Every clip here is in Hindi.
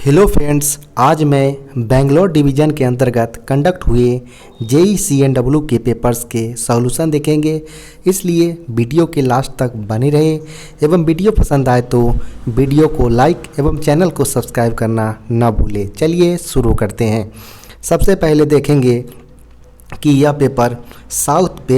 हेलो फ्रेंड्स, आज मैं बेंगलोर डिवीज़न के अंतर्गत कंडक्ट हुए JEE-CNW के पेपर्स के सॉल्यूशन देखेंगे। इसलिए वीडियो के लास्ट तक बने रहे एवं वीडियो पसंद आए तो वीडियो को लाइक एवं चैनल को सब्सक्राइब करना न भूलें। चलिए शुरू करते हैं। सबसे पहले देखेंगे कि यह पेपर साउथ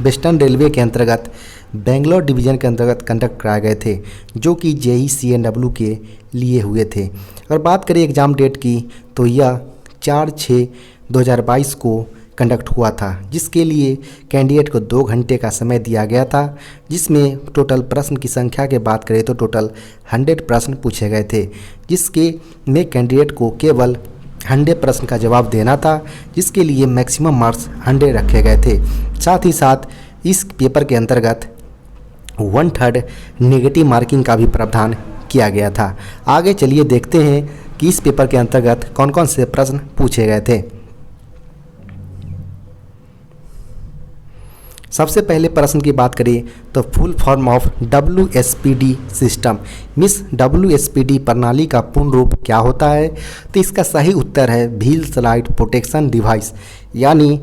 वेस्टर्न रेलवे के अंतर्गत बेंगलोर डिवीज़न के अंतर्गत कंडक्ट कराए गए थे, जो कि JEE-CNW के लिए हुए थे। अगर बात करें एग्ज़ाम डेट की तो यह 4/6/2022 को कंडक्ट हुआ था, जिसके लिए कैंडिडेट को 2 घंटे का समय दिया गया था, जिसमें टोटल प्रश्न की संख्या की बात करें तो टोटल 100 प्रश्न पूछे गए थे, जिसके में कैंडिडेट को केवल 100 प्रश्न का जवाब देना था, जिसके लिए मैक्सिमम मार्क्स 100 रखे गए थे। साथ ही साथ इस पेपर के अंतर्गत 1/3 नेगेटिव मार्किंग का भी प्रावधान किया गया था। आगे चलिए देखते हैं कि इस पेपर के अंतर्गत कौन कौन से प्रश्न पूछे गए थे। सबसे पहले प्रश्न की बात करें तो full form of WSPD system miss WSPD प्रणाली का पूर्ण रूप क्या होता है? तो इसका सही उत्तर है व्हील स्लाइड प्रोटेक्शन डिवाइस, यानी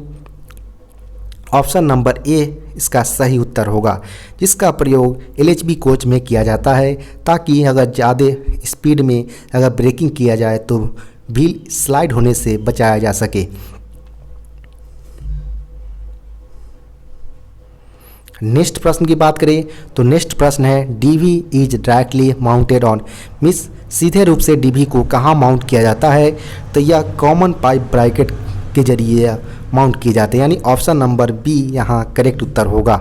ऑप्शन नंबर ए इसका सही उत्तर होगा, जिसका प्रयोग LHB कोच में किया जाता है, ताकि अगर ज़्यादा स्पीड में अगर ब्रेकिंग किया जाए तो व्हील स्लाइड होने से बचाया जा सके। नेक्स्ट प्रश्न की बात करें तो नेक्स्ट प्रश्न है DV is directly mounted on miss सीधे रूप से DV को कहाँ माउंट किया जाता है? तो यह कॉमन पाइप ब्रैकेट के जरिए माउंट किए जाते हैं, यानी ऑप्शन नंबर बी यहाँ करेक्ट उत्तर होगा।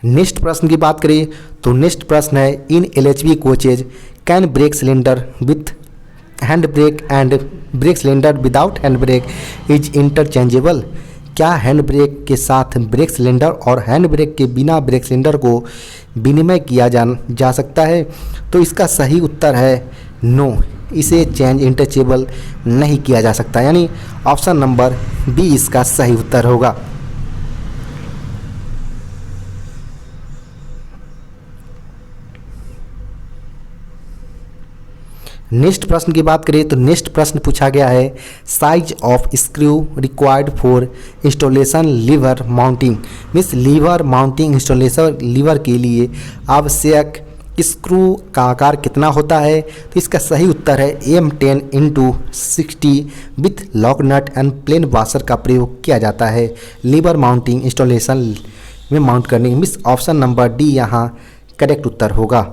नेक्स्ट प्रश्न की बात करें तो नेक्स्ट प्रश्न है इन LHB coaches can brake cylinder with hand brake and brake cylinder without hand brake is interchangeable. क्या हैंड ब्रेक के साथ ब्रेक सिलेंडर और हैंड ब्रेक के बिना ब्रेक सिलेंडर को विनिमय किया जा सकता है? तो इसका सही उत्तर है नो, इसे चेंज इंटरचेंजेबल नहीं किया जा सकता, यानी ऑप्शन नंबर बी इसका सही उत्तर होगा। नेक्स्ट प्रश्न की बात करें तो नेक्स्ट प्रश्न पूछा गया है size of screw required for installation lever mounting means lever mounting installation lever के लिए आवश्यक स्क्रू का आकार कितना होता है? तो इसका सही उत्तर है M10x60 with lock nut and plain washer का प्रयोग किया जाता है लीवर माउंटिंग इंस्टॉलेशन में माउंट करने। मिस ऑप्शन नंबर डी यहाँ करेक्ट उत्तर होगा।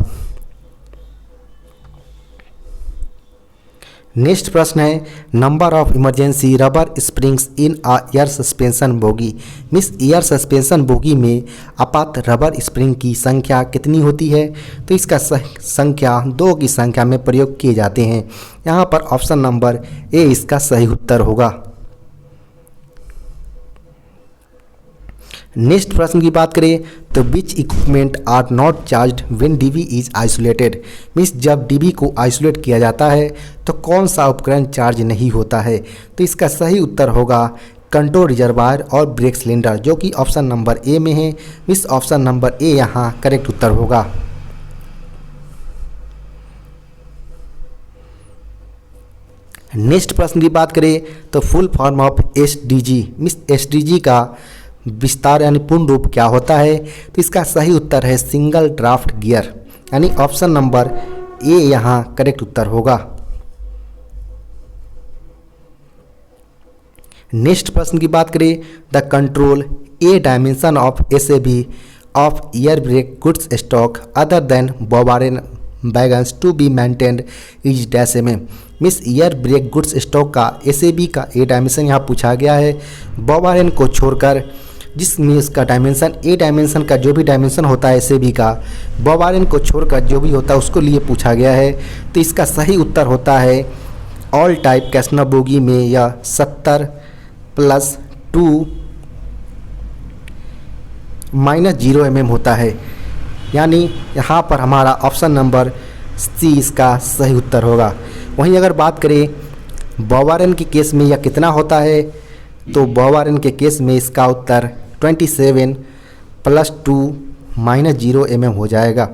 नेक्स्ट प्रश्न है number of emergency rubber springs in a air suspension bogie मिस एयर सस्पेंशन बोगी में आपात रबर स्प्रिंग की संख्या कितनी होती है? तो इसका संख्या 2 की संख्या में प्रयोग किए जाते हैं। यहाँ पर ऑप्शन नंबर ए इसका सही उत्तर होगा। नेक्स्ट प्रश्न की बात करें तो which equipment are not charged when DV is isolated means जब DV को आइसोलेट किया जाता है तो कौन सा उपकरण चार्ज नहीं होता है? तो इसका सही उत्तर होगा कंट्रोल रिजर्वायर और ब्रेक सिलेंडर, जो कि ऑप्शन नंबर ए में है। इस ऑप्शन नंबर ए यहाँ करेक्ट उत्तर होगा। नेक्स्ट प्रश्न की बात करें तो full form of SDG means SDG का विस्तार यानी पूर्ण रूप क्या होता है? तो इसका सही उत्तर है सिंगल ड्राफ्ट गियर, यानी ऑप्शन नंबर ए यहाँ करेक्ट उत्तर होगा। नेक्स्ट प्रश्न की बात करें the control a dimension of SAB of air brake goods stock other than बोबारेन wagons to be maintained is dash mm मिस एयर ब्रेक गुड्स स्टॉक का SAB का ए डायमेंशन यहाँ पूछा गया है बोबारेन को छोड़कर, जिसमें इसका डायमेंशन ए डायमेंशन का जो भी डायमेंशन होता है SAB का बोबारेन को छोड़कर जो भी होता है उसको लिए पूछा गया है। तो इसका सही उत्तर होता है ऑल टाइप कैसना बोगी में यह 70+2 -0 mm होता है, यानी यहाँ पर हमारा ऑप्शन नंबर सी इसका सही उत्तर होगा। वहीं अगर बात करें बोबारेन के केस में यह कितना होता है, तो बोबारेन के केस में इसका उत्तर 27+2 -0 mm हो जाएगा।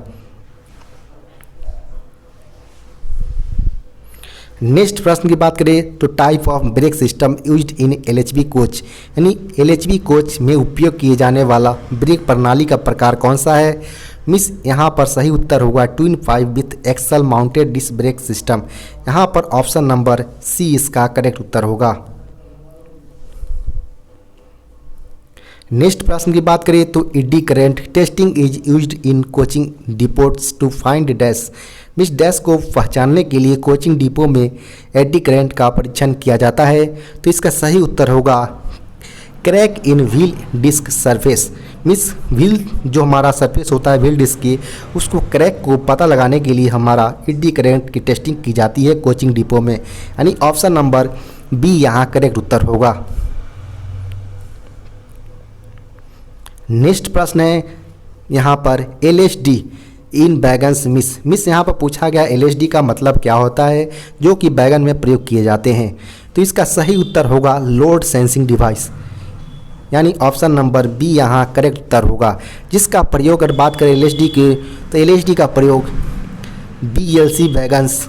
नेक्स्ट प्रश्न की बात करें तो type of brake system used in LHB coach, यानी एलएचबी कोच में उपयोग किए जाने वाला ब्रेक प्रणाली का प्रकार कौन सा है। मिस यहाँ पर सही उत्तर होगा twin 5 with axle mounted disc brake system. यहाँ पर ऑप्शन नंबर सी इसका करेक्ट उत्तर होगा। नेक्स्ट प्रश्न की बात करें तो eddy current testing is used in coaching depots to find dash. मिस डैश को पहचानने के लिए कोचिंग डिपो में एडी करंट का परीक्षण किया जाता है, तो इसका सही उत्तर होगा crack in wheel disc surface. मिस व्हील जो हमारा सरफेस होता है व्हील डिस्क की, उसको क्रैक को पता लगाने के लिए हमारा एडी करंट की टेस्टिंग की जाती है कोचिंग डिपो में, यानी ऑप्शन नंबर बी यहाँ करेक्ट उत्तर होगा। नेक्स्ट प्रश्न है यहाँ पर एलएसडी इन बैगन्स मिस यहाँ पर पूछा गया एलएसडी का मतलब क्या होता है जो कि बैगन में प्रयोग किए जाते हैं, तो इसका सही उत्तर होगा लोड सेंसिंग डिवाइस, यानी ऑप्शन नंबर बी यहाँ करेक्ट उत्तर होगा। जिसका प्रयोग अगर बात करें एलएसडी के, तो एलएसडी का प्रयोग बीएलसी बैगन्स,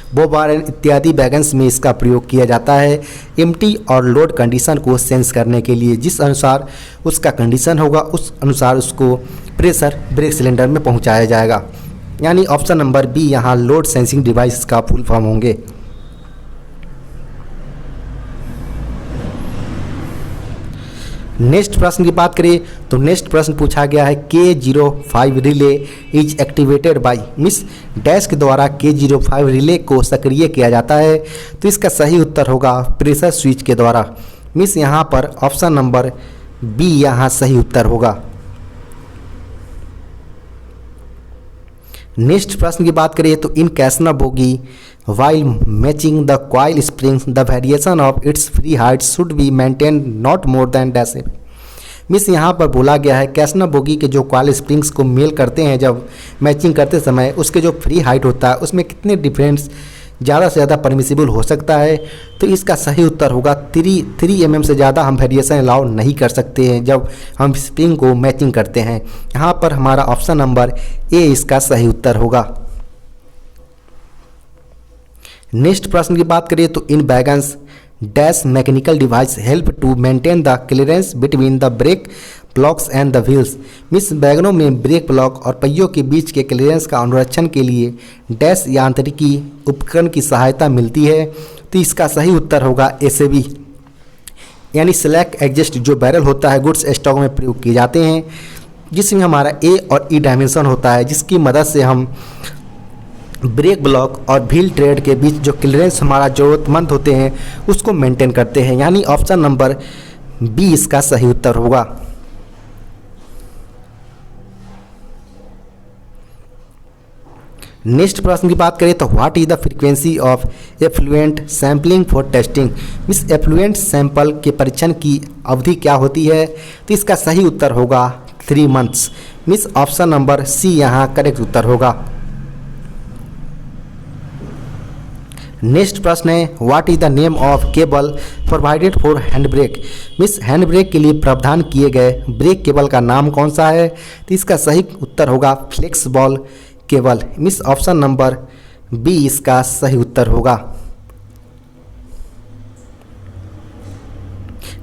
बोबारन इत्यादि बैगन्स में इसका प्रयोग किया जाता है एम्प्टी और लोड कंडीशन को सेंस करने के लिए। जिस अनुसार उसका कंडीशन होगा उस अनुसार उसको प्रेशर ब्रेक सिलेंडर में पहुंचाया जाएगा, यानी ऑप्शन नंबर बी यहाँ लोड सेंसिंग डिवाइस का फुल फॉर्म होंगे। नेक्स्ट प्रश्न की बात करें तो नेक्स्ट प्रश्न पूछा गया है K05 relay is activated by. Miss dash के द्वारा K05 रिले को सक्रिय किया जाता है, तो इसका सही उत्तर होगा प्रेशर स्विच के द्वारा। मिस यहाँ पर ऑप्शन नंबर बी यहाँ सही उत्तर होगा। नेक्स्ट प्रश्न की बात करें तो इन कैसना bogie while matching the coil springs the variation of its free height should be maintained not more than dash। Miss यहाँ पर बोला गया है कैसना बोगी के जो कॉइल स्प्रिंग्स को मेल करते हैं जब मैचिंग करते समय उसके जो फ्री हाइट होता है उसमें कितने डिफरेंस ज़्यादा से ज़्यादा परमिसिबल हो सकता है, तो इसका सही उत्तर होगा 3 mm से ज़्यादा हम वेरिएशन अलाउ नहीं कर सकते हैं जब हम स्प्रिंग को मैचिंग करते हैं। यहाँ पर हमारा ऑप्शन नंबर ए इसका सही उत्तर होगा। नेक्स्ट प्रश्न की बात करें तो in wagons dash mechanical device help to maintain the clearance between the brake blocks and the wheels. मिस बैगनों में ब्रेक ब्लॉक और पहियों के बीच के क्लियरेंस का अनुरक्षण के लिए डैश यांत्रिकी उपकरण की सहायता मिलती है, तो इसका सही उत्तर होगा एसएबी, यानी स्लैक एडजस्ट जो बैरल होता है गुड्स स्टॉक में प्रयोग किए जाते हैं, जिसमें हमारा ए और ई डायमेंशन होता है, जिसकी मदद से हम ब्रेक ब्लॉक और व्हील ट्रेड के बीच जो क्लियरेंस हमारा ज़रूरतमंद होते हैं उसको मेंटेन करते हैं, यानी ऑप्शन नंबर बी इसका सही उत्तर होगा। नेक्स्ट प्रश्न की बात करें तो what is the frequency of effluent sampling for testing. मिस एफ्लुएंट सैंपल के परीक्षण की अवधि क्या होती है, तो इसका सही उत्तर होगा 3 मंथ्स। मिस ऑप्शन नंबर सी यहाँ करेक्ट उत्तर होगा। नेक्स्ट प्रश्न है what is the name of cable provided for hand brake. मिस हैंड ब्रेक के लिए प्रावधान किए गए ब्रेक केबल का नाम कौन सा है, तो इसका सही उत्तर होगा फ्लेक्स बॉल केबल। मिस ऑप्शन नंबर बी इसका सही उत्तर होगा।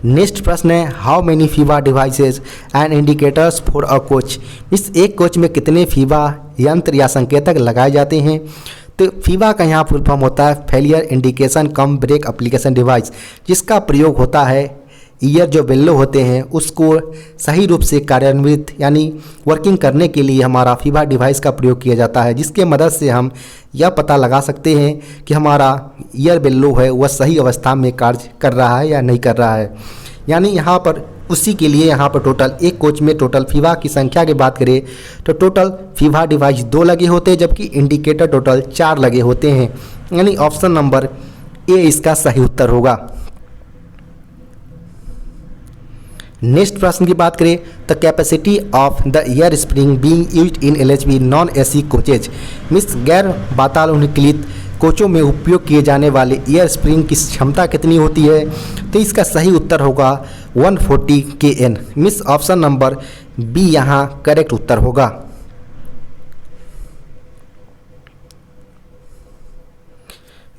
नेक्स्ट प्रश्न है how many FIVA devices and indicators for a coach. मिस एक कोच में कितने फीवा यंत्र या संकेतक लगाए जाते हैं, तो फीवा का यहाँ फुल फॉर्म होता है फेलियर इंडिकेशन कम ब्रेक एप्लीकेशन डिवाइस, जिसका प्रयोग होता है ईयर जो बेल्लो होते हैं उसको सही रूप से कार्यान्वित यानी वर्किंग करने के लिए हमारा फीवा डिवाइस का प्रयोग किया जाता है, जिसके मदद से हम यह पता लगा सकते हैं कि हमारा ईयर बेल्लो है वह सही अवस्था में कार्य कर रहा है या नहीं कर रहा है। यानी यहाँ पर उसी के लिए यहाँ पर टोटल एक कोच में टोटल फीवा की संख्या की बात करें तो टोटल फीवा डिवाइस 2 लगे होते हैं, जबकि इंडिकेटर टोटल 4 लगे होते हैं, यानी ऑप्शन नंबर ए इसका सही उत्तर होगा। नेक्स्ट प्रश्न की बात करें तो capacity of the air spring being used in LHB non AC coaches. Miss गैर वातानुकूलित कोचों में उपयोग किए जाने वाले एयर स्प्रिंग की क्षमता कितनी होती है? तो इसका सही उत्तर होगा 140 kN। मिस ऑप्शन नंबर बी यहाँ करेक्ट उत्तर होगा।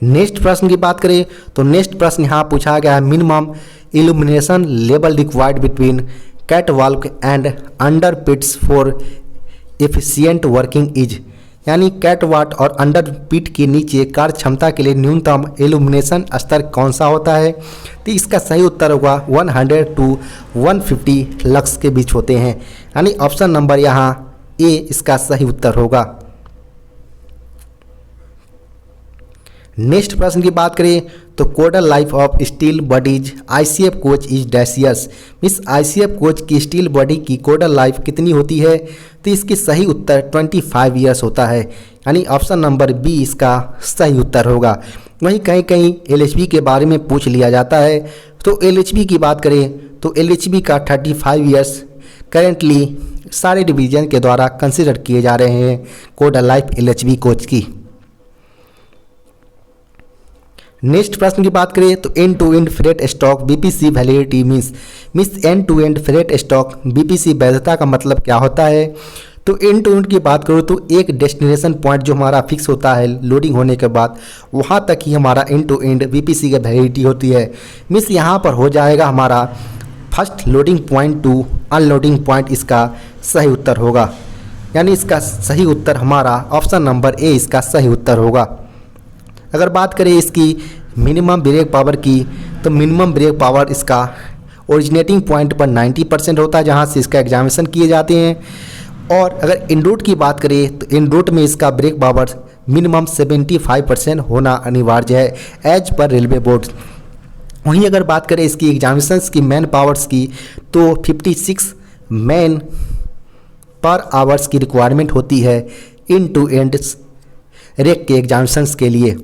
नेक्स्ट प्रश्न की बात करें तो नेक्स्ट प्रश्न यहाँ पूछा गया है, minimum illumination level required between catwalk and under pits for efficient working is, यानी कैटवाट और अंडर पिट के नीचे कार्य क्षमता के लिए न्यूनतम इल्यूमिनेशन स्तर कौन सा होता है? तो इसका सही उत्तर होगा 100 टू 150 लक्स के बीच होते हैं, यानी ऑप्शन नंबर यहाँ ए इसका सही उत्तर होगा। नेक्स्ट प्रश्न की बात करें तो कोडल life of steel bodies ICF coach is dash years. Miss ICF coach की स्टील बॉडी की कोडल लाइफ कितनी होती है? तो इसकी सही उत्तर 25 ईयर्स होता है, यानी ऑप्शन नंबर बी इसका सही उत्तर होगा। वहीं कहीं कहीं एलएचबी के बारे में पूछ लिया जाता है, तो एलएचबी की बात करें तो एलएचबी का 35 ईयर्स करेंटली सारे डिवीजन के द्वारा कंसिडर किए जा रहे हैं कोडल लाइफ एलएचबी कोच की। नेक्स्ट प्रश्न की बात करें तो end to end freight stock BPC validity मिस end to end freight stock BPC वैधता का मतलब क्या होता है? तो एंड टू एंड की बात करूँ तो एक डेस्टिनेशन पॉइंट जो हमारा फिक्स होता है लोडिंग होने के बाद, वहाँ तक ही हमारा एंड टू एंड बीपीसी की वैलिडिटी होती है। मिस यहाँ पर हो जाएगा हमारा first loading point two unloading point, इसका सही उत्तर होगा, यानी इसका सही उत्तर हमारा ऑप्शन नंबर ए इसका सही उत्तर होगा। अगर बात करें इसकी मिनिमम ब्रेक पावर की, तो मिनिमम ब्रेक पावर इसका ओरिजिनेटिंग पॉइंट पर 90% होता है, जहां से इसका एग्जामिनेशन किए जाते हैं। और अगर इन रूट की बात करें तो इन रूट में इसका ब्रेक पावर मिनिमम 75% होना अनिवार्य है एज पर रेलवे बोर्ड। वहीं अगर बात करें इसकी एग्जामिनेशंस की मैन पावर्स की, तो 56 मैन पर आवर्स की रिक्वायरमेंट होती है इन टू एंड रेक के एग्जामिनेशंस के लिए।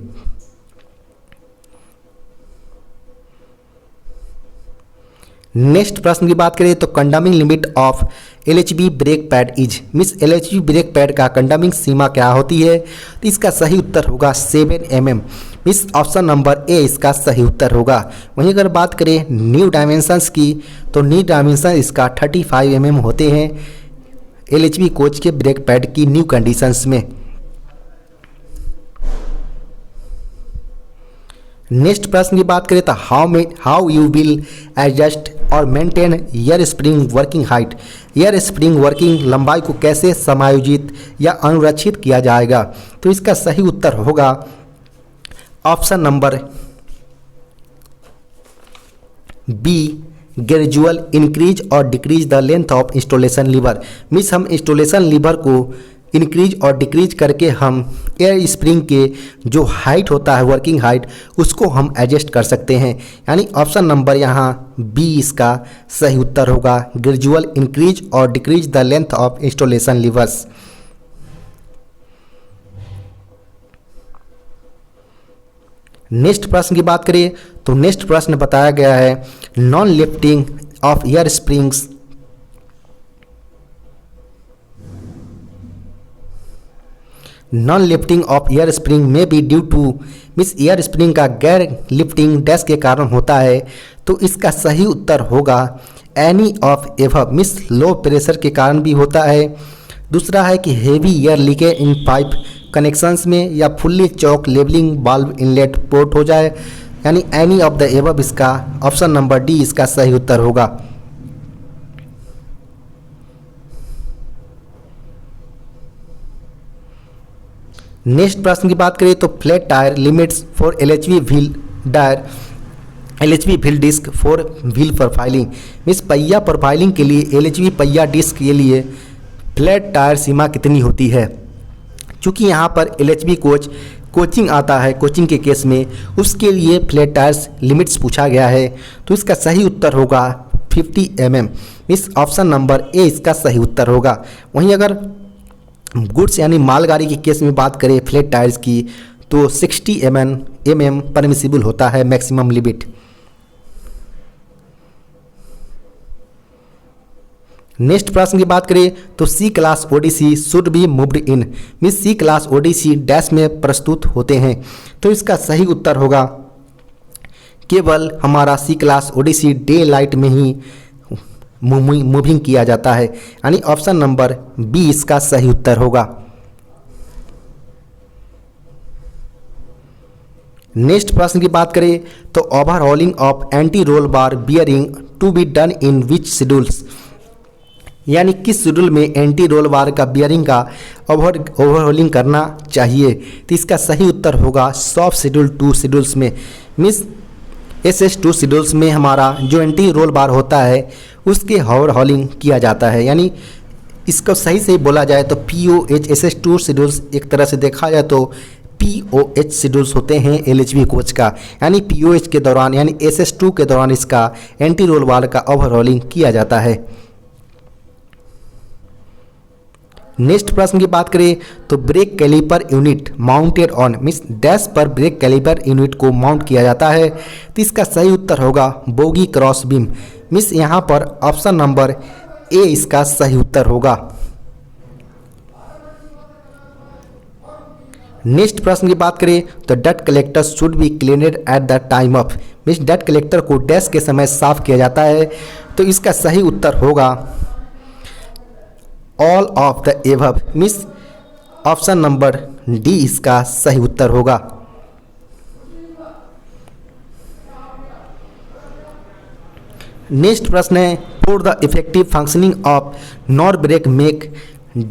नेक्स्ट प्रश्न की बात करें तो कंडमिंग limit of LHB brake pad is. Miss LHB brake pad का कंडमिंग सीमा क्या होती है? तो इसका सही उत्तर होगा 7 mm। मिस ऑप्शन नंबर ए इसका सही उत्तर होगा। वहीं अगर बात करें न्यू डायमेंशंस की, तो न्यू डायमेंशन इसका 35 mm होते हैं एलएचबी कोच के ब्रेक पैड की न्यू कंडीशंस में। नेक्स्ट प्रश्न की बात करें तो हाउ यू विल एडजस्ट और maintain air spring working height. Air spring working लंबाई को कैसे समायोजित या अनुरक्षित किया जाएगा? तो इसका सही उत्तर होगा option number B gradual increase और decrease the length of installation lever. मिस हम इंस्टॉलेशन लीवर को इंक्रीज और डिक्रीज करके हम एयर स्प्रिंग के जो हाइट होता है वर्किंग हाइट, उसको हम एडजस्ट कर सकते हैं, यानी ऑप्शन नंबर यहाँ बी इसका सही उत्तर होगा, ग्रेजुअल इंक्रीज और decrease the length of installation levers. Next प्रश्न की बात करें तो नेक्स्ट प्रश्न बताया गया है non lifting of air springs non lifting of air spring may be due to. मिस एयर स्प्रिंग का गैर लिफ्टिंग डैश के कारण होता है, तो इसका सही उत्तर होगा any of एवब। Miss low pressure के कारण भी होता है। दूसरा है कि हेवी एयर लीकेज इन पाइप कनेक्शंस में, या फुल्ली चौक लेवलिंग वाल्व इनलेट पोर्ट हो जाए, यानी एनी ऑफ द एबव इसका ऑप्शन नंबर डी इसका सही उत्तर होगा। नेक्स्ट प्रश्न की बात करें तो flat tyre limits for LHB wheel tyre LHB wheel disc for wheel profiling. मिस पहिया प्रोफाइलिंग के लिए एलएचबी पहिया डिस्क के लिए फ्लैट टायर सीमा कितनी होती है? चूँकि यहाँ पर एलएचबी कोचिंग आता है, कोचिंग के केस में उसके लिए फ्लैट टायर्स लिमिट्स पूछा गया है, तो इसका सही उत्तर होगा 50 mm। मिस ऑप्शन नंबर ए इसका सही उत्तर होगा। वहीं अगर गुड्स यानी मालगाड़ी के केस में बात करें फ्लैट टायर्स की, तो 60 mm परमिसिबल होता है मैक्सिमम लिमिट। नेक्स्ट प्रश्न की बात करें तो C class ODC should be moved in, means C class ODC dash में प्रस्तुत होते हैं। तो इसका सही उत्तर होगा केवल हमारा सी क्लास ओडीसी डे लाइट में ही मूविंग किया जाता है, यानी ऑप्शन नंबर बी इसका सही उत्तर होगा। नेक्स्ट प्रश्न की बात करें तो overhauling of anti roll bar bearing to be done in which schedules, यानी किस शेड्यूल में एंटी रोल बार का बियरिंग का ओवरहॉलिंग करना चाहिए। तो इसका सही उत्तर होगा सॉफ्ट शेड्यूल 2 शेड्यूल्स में, मीन्स SS2 शेड्यूल्स में हमारा जो एंटी रोल बार होता है उसके ओवरहॉलिंग किया जाता है। यानी इसको सही से बोला जाए तो POH SS2 शेड्यूल्स एक तरह से देखा जाए तो POH शेड्यूल्स होते हैं LHB कोच का, यानी POH के दौरान यानी SS2 के दौरान इसका एंटी रोल बार का ओवरहॉलिंग किया जाता है। नेक्स्ट प्रश्न की बात करें तो brake caliper unit mounted on, means dash पर ब्रेक कैलिपर यूनिट को माउंट किया जाता है। तो इसका सही उत्तर होगा बोगी क्रॉस बीम, मीन्स यहाँ पर ऑप्शन नंबर ए इसका सही उत्तर होगा। नेक्स्ट प्रश्न की बात करें तो डट collector should be cleaned at the time of, means डट कलेक्टर को डैश के समय साफ किया जाता है। तो इसका सही उत्तर होगा all of the above, means option number D इसका सही उत्तर होगा। नेक्स्ट प्रश्न है for the effective functioning of Knorr brake make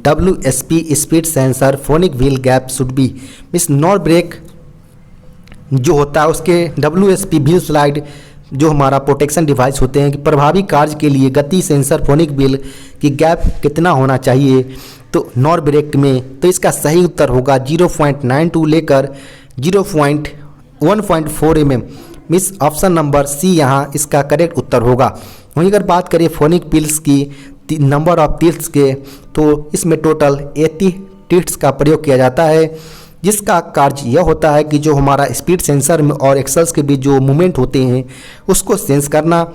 WSP speed sensor phonic wheel gap should be, means Knorr brake जो होता है उसके WSP व्हील स्लाइड जो हमारा प्रोटेक्शन डिवाइस होते हैं कि प्रभावी कार्य के लिए गति सेंसर फोनिक व्हील की गैप कितना होना चाहिए तो नॉर ब्रेक में। तो इसका सही उत्तर होगा 0.92 लेकर 1.4 mm, मिस ऑप्शन नंबर सी यहाँ इसका करेक्ट उत्तर होगा। वहीं अगर बात करें फोनिक व्हील्स की नंबर ऑफ टिल्ट्स के तो इसमें टोटल 80 टिल्ट्स का प्रयोग किया जाता है, जिसका कार्य यह होता है कि जो हमारा स्पीड सेंसर में और एक्सल्स के बीच जो मूवमेंट होते हैं उसको सेंस करना,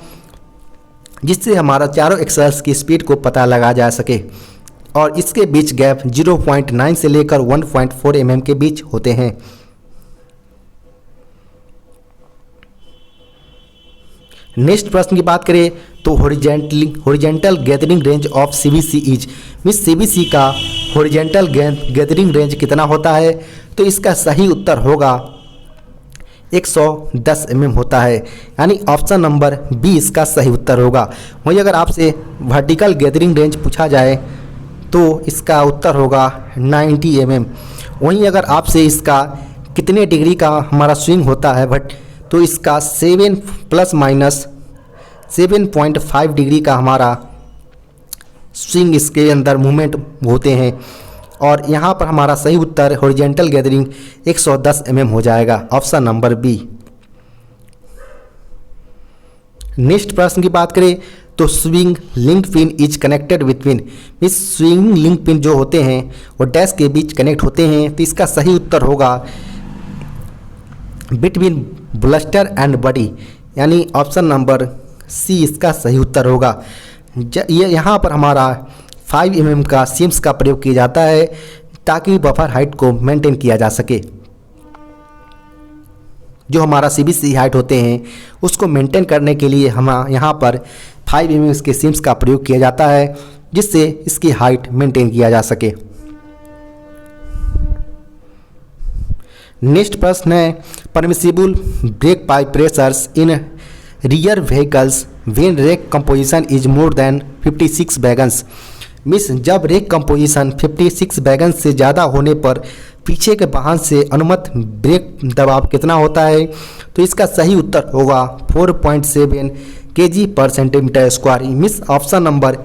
जिससे हमारा चारों एक्सल्स की स्पीड को पता लगा जा सके। और इसके बीच गैप 0.9 से लेकर 1.4 mm के बीच होते हैं। नेक्स्ट प्रश्न की बात करें तो horizontal gathering range of CBC is, means CBC का हॉरिजेंटल गैदरिंग रेंज कितना होता है। तो इसका सही उत्तर होगा 110 mm होता है, यानी ऑप्शन नंबर बी इसका सही उत्तर होगा। वहीं अगर आपसे वर्टिकल गैदरिंग रेंज पूछा जाए तो इसका उत्तर होगा 90 mm। वहीं अगर आपसे इसका कितने डिग्री का हमारा स्विंग होता है तो इसका 7 ± 7.5 डिग्री का हमारा स्विंग इसके अंदर मूवमेंट होते हैं। और यहाँ पर हमारा सही उत्तर हॉरिजेंटल गैदरिंग 110 mm हो जाएगा, ऑप्शन नंबर बी। नेक्स्ट प्रश्न की बात करें तो swing link pin is connected between, इस स्विंग लिंक पिन जो होते हैं वो डैश के बीच कनेक्ट होते हैं। तो इसका सही उत्तर होगा बिटवीन ब्लस्टर एंड बॉडी, यानी ऑप्शन नंबर सी इसका सही उत्तर होगा। ये यहाँ पर हमारा 5 mm का सीम्स का प्रयोग किया जाता है ताकि बफर हाइट को मेंटेन किया जा सके। जो हमारा CBC हाइट होते हैं उसको मेंटेन करने के लिए हम यहाँ पर 5 mm के सीम्स का प्रयोग किया जाता है, जिससे इसकी हाइट मेंटेन किया जा सके। नेक्स्ट प्रश्न है permissible brake pipe pressures in rear vehicles when rake composition is more than 56 wagons, means जब रेक कंपोजिशन 56 बैगन से ज़्यादा होने पर पीछे के वाहन से अनुमत ब्रेक दबाव कितना होता है। तो इसका सही उत्तर होगा 4.7 kg/cm², मिस ऑप्शन नंबर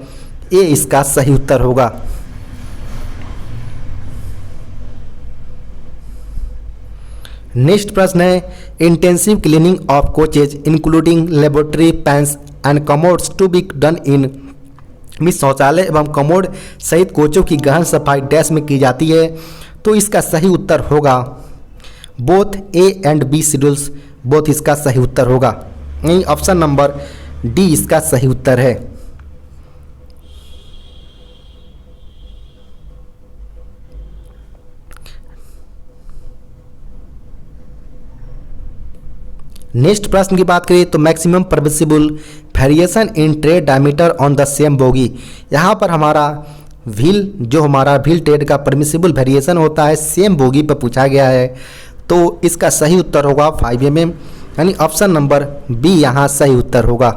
ए इसका सही उत्तर होगा। नेक्स्ट प्रश्न है intensive cleaning of coaches including lavatory pans and commodes to be done in, मिस शौचालय एवं कमोड सहित कोचों की गहन सफाई डैश में की जाती है। तो इसका सही उत्तर होगा both A and B schedules, both इसका सही उत्तर होगा। यही ऑप्शन नंबर डी इसका सही उत्तर है। नेक्स्ट प्रश्न की बात करें तो maximum permissible variation in trade diameter on the same bogie. यहाँ पर हमारा व्हील ट्रेड का परमिसिबल वेरिएशन होता है सेम बोगी पर पूछा गया है, तो इसका सही उत्तर होगा 5 mm, यानी ऑप्शन नंबर बी यहाँ सही उत्तर होगा।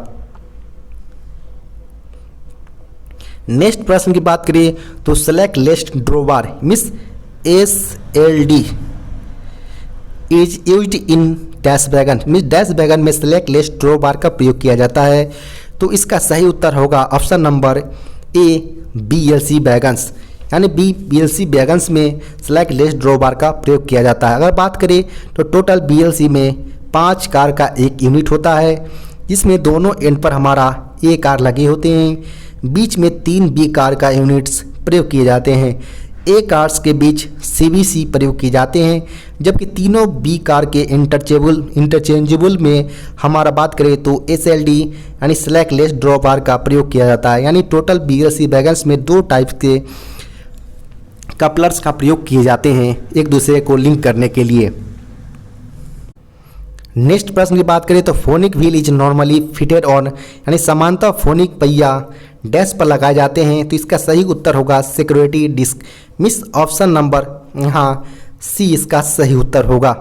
नेक्स्ट प्रश्न की बात करें तो select list drawbar miss SLD is used in dash wagon miss dash wagon में सेलेक्ट लिस्ट ड्रॉबार का प्रयोग किया जाता है, तो इसका सही उत्तर होगा ऑप्शन नंबर ए BLC वैगन्स, यानी BLC वैगन्स में सेलेक्ट लिस्ट ड्रॉबार का प्रयोग किया जाता है। अगर बात करें तो टोटल BLC में 5 कार का एक यूनिट होता है, जिसमें दोनों एंड पर हमारा A कार लगे होते हैं, बीच में 3 B कार का यूनिट्स प्रयोग किए जाते हैं। A कार्स के बीच CBC प्रयोग किए जाते हैं, जबकि तीनों B कार के इंटरचेंजेबल में हमारा बात करें तो SLD यानी सेलेक्ट लिस्ट ड्रॉबार का प्रयोग किया जाता है। यानी टोटल BLC वैगन्स में 2 टाइप्स के कपलर्स का प्रयोग किए जाते हैं एक दूसरे को लिंक करने के लिए। नेक्स्ट प्रश्न की बात करें तो phonic wheel is normally fitted on, यानी समानतः फोनिक पहिया डैश पर लगाए जाते हैं, तो इसका सही उत्तर होगा security disc means option number यहाँ सी इसका सही उत्तर होगा।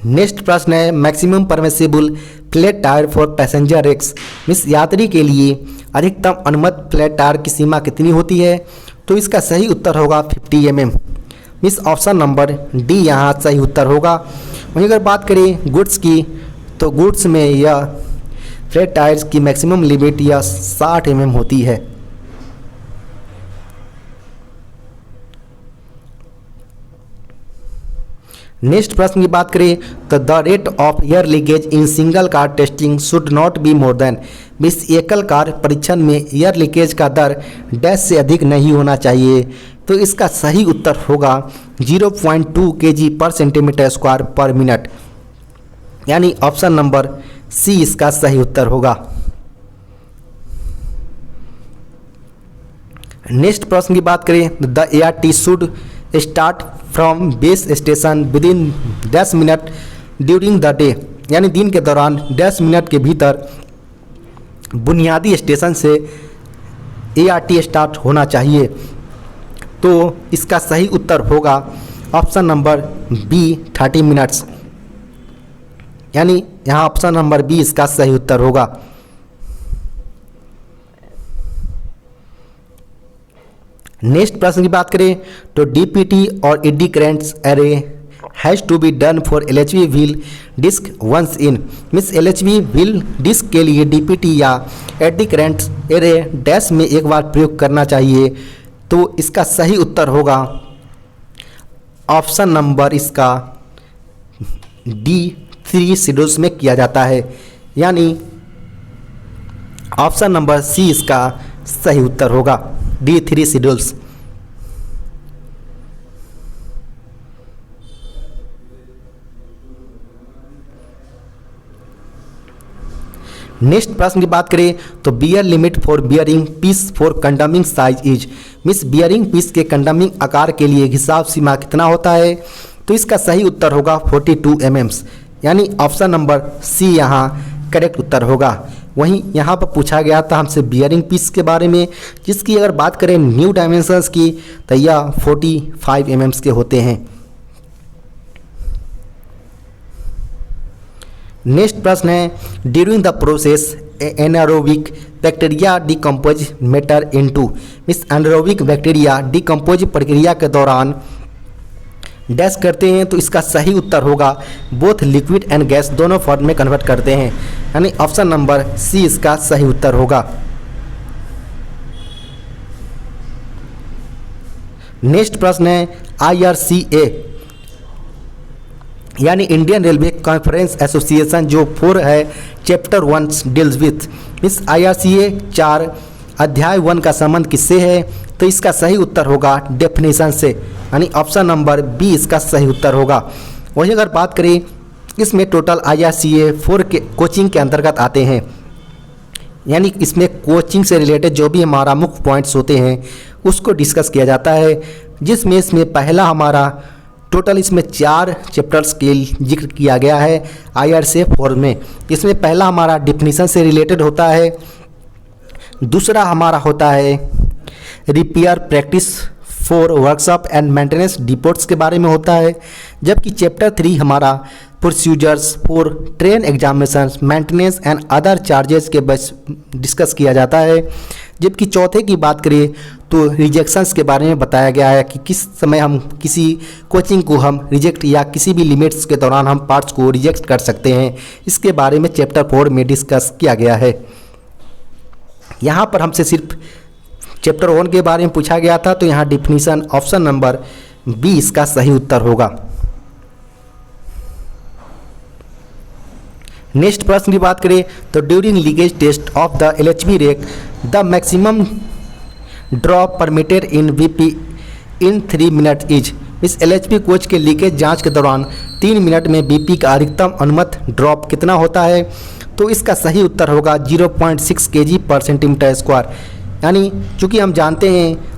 नेक्स्ट प्रश्न है maximum permissible flat tyre for passenger rakes means यात्री के लिए अधिकतम अनुमत फ्लैट टायर की सीमा कितनी होती है, तो इसका सही उत्तर होगा 50 mm means option number d यहाँ सही उत्तर होगा। वहीं अगर बात करें गुड्स की तो गुड्स में यह फ्लैट टायर्स की मैक्सिमम लिमिट यह 60 mm होती है। नेक्स्ट प्रश्न की बात करें तो the rate of air leakage in single car testing should not be more than miss एकल कार परीक्षण में एयर लीकेज का दर डैश से अधिक नहीं होना चाहिए, तो इसका सही उत्तर होगा 0.2 kg पर सेंटीमीटर स्क्वायर पर मिनट, यानी ऑप्शन नंबर सी इसका सही उत्तर होगा। नेक्स्ट प्रश्न की बात करें the ART should start from base station with in 10 minute during the day, यानी दिन के दौरान 10 मिनट के भीतर बुनियादी स्टेशन से ART स्टार्ट होना चाहिए, तो इसका सही उत्तर होगा ऑप्शन नंबर बी 30 मिनट्स, यानी यहाँ ऑप्शन नंबर बी इसका सही उत्तर होगा। नेक्स्ट प्रश्न की बात करें तो DPT और eddy currents array has to be done for LHV wheel disc once in means LHV wheel disc के लिए DPT या एडी करेंट्स एरे डैश में एक बार प्रयोग करना चाहिए, तो इसका सही उत्तर होगा ऑप्शन नंबर इसका डी 3 शेड्यूल्स में किया जाता है, यानी ऑप्शन नंबर सी इसका सही उत्तर होगा D3 शेड्यूल्स। नेक्स्ट प्रश्न की बात करें तो wear limit for bearing piece for condemning size is means bearing piece के कंडमिंग आकार के लिए हिसाब सीमा कितना होता है, तो इसका सही उत्तर होगा 42 mm, यानी ऑप्शन नंबर सी यहाँ करेक्ट उत्तर होगा। वहीं यहाँ पर पूछा गया था हमसे बियरिंग पीस के बारे में, जिसकी अगर बात करें न्यू डायमेंशंस की तो यह 45 mm के होते हैं। नेक्स्ट प्रश्न है during the process anaerobic bacteria decompose matter into miss anaerobic bacteria decompose प्रक्रिया के दौरान डैश करते हैं, तो इसका सही उत्तर होगा बोथ लिक्विड एंड गैस दोनों फॉर्म में कन्वर्ट करते हैं, यानी ऑप्शन नंबर सी इसका सही उत्तर होगा। नेक्स्ट प्रश्न है IRCA यानी इंडियन रेलवे कॉन्फ्रेंस एसोसिएशन जो 4 है chapter 1 deals with miss IRCA 4 अध्याय 1 का संबंध किससे है, तो इसका सही उत्तर होगा डेफिनेशन से, यानी ऑप्शन नंबर बी इसका सही उत्तर होगा। वहीं अगर बात करें इसमें टोटल IRCA 4 के कोचिंग के अंतर्गत आते हैं, यानी इसमें कोचिंग से रिलेटेड जो भी हमारा मुख्य पॉइंट्स होते हैं उसको डिस्कस किया जाता है, जिसमें इसमें पहला हमारा टोटल इसमें 4 चैप्टर्स के जिक्र किया गया है IRCF 4 में। इसमें पहला हमारा डिफिनीशन से रिलेटेड होता है, दूसरा हमारा होता है repair practice for workshop and maintenance depots के बारे में होता है, जबकि चैप्टर 3 हमारा procedures for train examination maintenance and other charges के बस डिस्कस किया जाता है। जबकि चौथे की बात करें तो रिजेक्शंस के बारे में बताया गया है कि किस समय हम किसी कोचिंग को हम रिजेक्ट या किसी भी लिमिट्स के दौरान हम पार्ट्स को रिजेक्ट कर सकते हैं, इसके बारे में चैप्टर 4 में डिस्कस किया गया है। यहाँ पर हमसे सिर्फ चैप्टर 1 के बारे में पूछा गया था, तो यहाँ डिफिनीशन ऑप्शन नंबर बी इसका सही उत्तर होगा। नेक्स्ट प्रश्न की बात करें तो during leakage test of the LHB rake the maximum drop permitted in VP in 3 minute is. इस LHB कोच के लीकेज जांच के दौरान 3 मिनट में BP का अधिकतम अनुमत ड्रॉप कितना होता है? तो इसका सही उत्तर होगा 0.6 kg/cm²। यानी चूँकि हम जानते हैं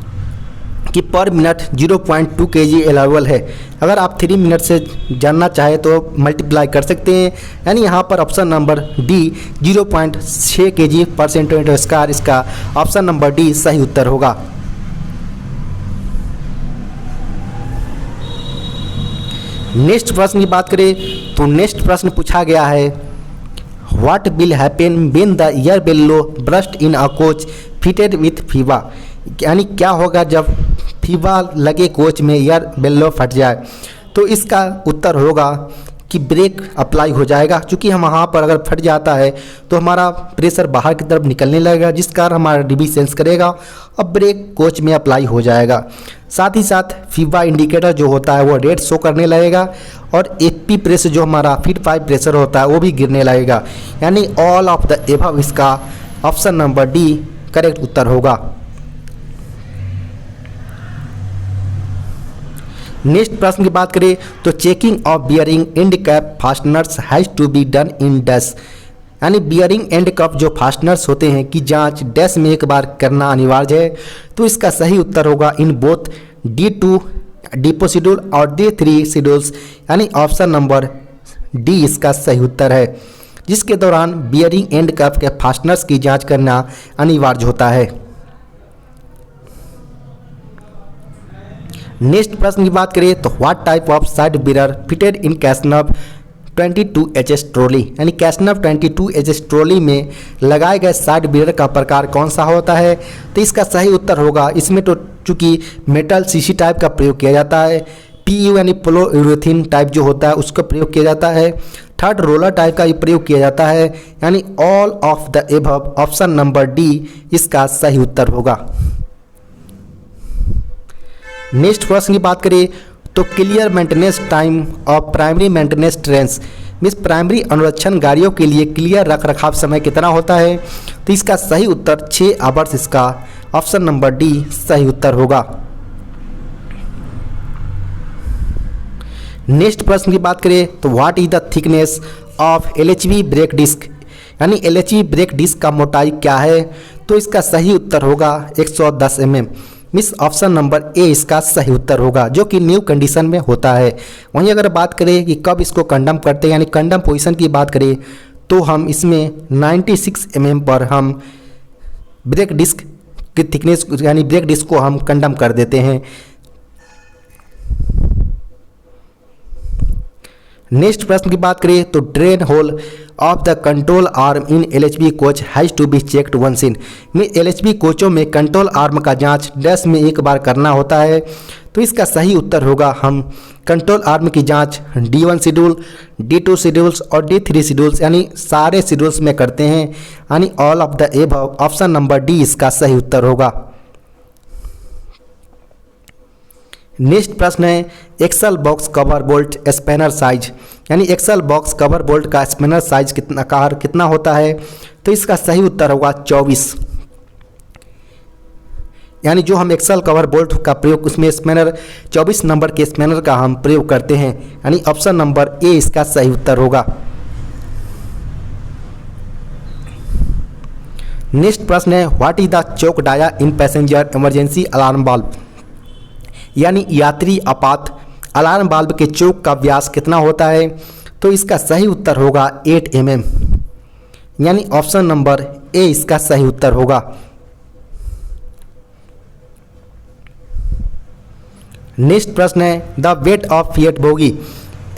कि पर मिनट 0.2 kg अलाउबल है, अगर आप 3 मिनट से जानना चाहें तो मल्टीप्लाई कर सकते हैं। यानी यहाँ पर ऑप्शन नंबर डी 0.6 kg/cm², इसका ऑप्शन नंबर डी सही उत्तर होगा। नेक्स्ट प्रश्न की बात करें तो नेक्स्ट प्रश्न पूछा गया है what will happen when the air bellow burst in a coach fitted with FIVA. यानी क्या होगा जब फीवा लगे कोच में एयर बेलो फट जाए? तो इसका उत्तर होगा कि ब्रेक अप्लाई हो जाएगा। क्योंकि हम वहाँ पर अगर फट जाता है तो हमारा प्रेशर बाहर की तरफ निकलने लगेगा, जिस कारण हमारा DB सेंस करेगा और ब्रेक कोच में अप्लाई हो जाएगा। साथ ही साथ फीवा इंडिकेटर जो होता है वो रेड शो करने लगेगा और FP प्रेशर जो हमारा फीट पाइप प्रेशर होता है वो भी गिरने लगेगा। यानी ऑल ऑफ द एबव इसका ऑप्शन नंबर डी करेक्ट उत्तर होगा। नेक्स्ट प्रश्न की बात करें तो checking of bearing end cap fasteners has to be done in dash. यानी बियरिंग एंड कप जो फास्टनर्स होते हैं कि जांच डैश में एक बार करना अनिवार्य है। तो इसका सही उत्तर होगा in both D2 depot schedule और D3 शेड्यूल्स। यानी ऑप्शन नंबर डी इसका सही उत्तर है, जिसके दौरान बियरिंग एंड कप के फास्टनर्स की जांच करना अनिवार्य होता है। नेक्स्ट प्रश्न की बात करें तो what type of side mirror fitted in Casnub 22HS trolley. यानी कैशनव 22HS ट्रॉली में लगाए गए साइड मिरर का प्रकार कौन सा होता है? तो इसका सही उत्तर होगा, इसमें तो चूँकि मेटल CC टाइप का प्रयोग किया जाता है, PU यानी पोलोयूरेथीन टाइप जो होता है उसका प्रयोग किया जाता है, थर्ड रोलर टाइप का प्रयोग किया जाता है। यानी all of the above option number D इसका सही उत्तर होगा। नेक्स्ट प्रश्न की बात करें तो clear maintenance time of primary maintenance trains. Means primary अनुरक्षण गाड़ियों के लिए क्लियर रख रखाव समय कितना होता है? तो इसका सही उत्तर 6 आवर्स, इसका ऑप्शन नंबर डी सही उत्तर होगा। नेक्स्ट प्रश्न की बात करें तो what is the thickness of LHB brake disc. यानी LHB ब्रेक डिस्क का मोटाई क्या है? तो इसका सही उत्तर होगा 110 mm। मिस ऑप्शन नंबर ए इसका सही उत्तर होगा, जो कि न्यू कंडीशन में होता है। वहीं अगर बात करें कि कब इसको कंडम करते हैं, यानी कंडम पोजीशन की बात करें तो हम इसमें 96 mm पर हम ब्रेक डिस्क की थिकनेस यानी ब्रेक डिस्क को हम कंडम कर देते हैं। नेक्स्ट प्रश्न की बात करें तो drain hole of the control arm in LHB coach has to be checked once in. में LHB कोचों में कंट्रोल आर्म का जांच डैश में एक बार करना होता है। तो इसका सही उत्तर होगा हम कंट्रोल आर्म की जांच D1 शेड्यूल, D2 शेड्यूल्स और D3 शेड्यूल्स यानी सारे शेड्यूल्स में करते हैं। यानी all of the above option number D इसका सही उत्तर होगा। नेक्स्ट प्रश्न है axle box cover bolt spanner size. यानी एक्सल बॉक्स कवर बोल्ट का स्पैनर साइज कितना होता है? तो इसका सही उत्तर होगा 24। यानी जो हम एक्सल कवर बोल्ट का प्रयोग उसमें स्पैनर 24 नंबर के स्पैनर का हम प्रयोग करते हैं। यानी ऑप्शन नंबर ए इसका सही उत्तर होगा। नेक्स्ट प्रश्न है what is the choke dia in passenger emergency alarm bulb. यानी यात्री आपात अलार्म बल्ब के चोक का व्यास कितना होता है? तो इसका सही उत्तर होगा 8 mm, यानी ऑप्शन नंबर ए इसका सही उत्तर होगा। नेक्स्ट प्रश्न है the weight of fiat bogie,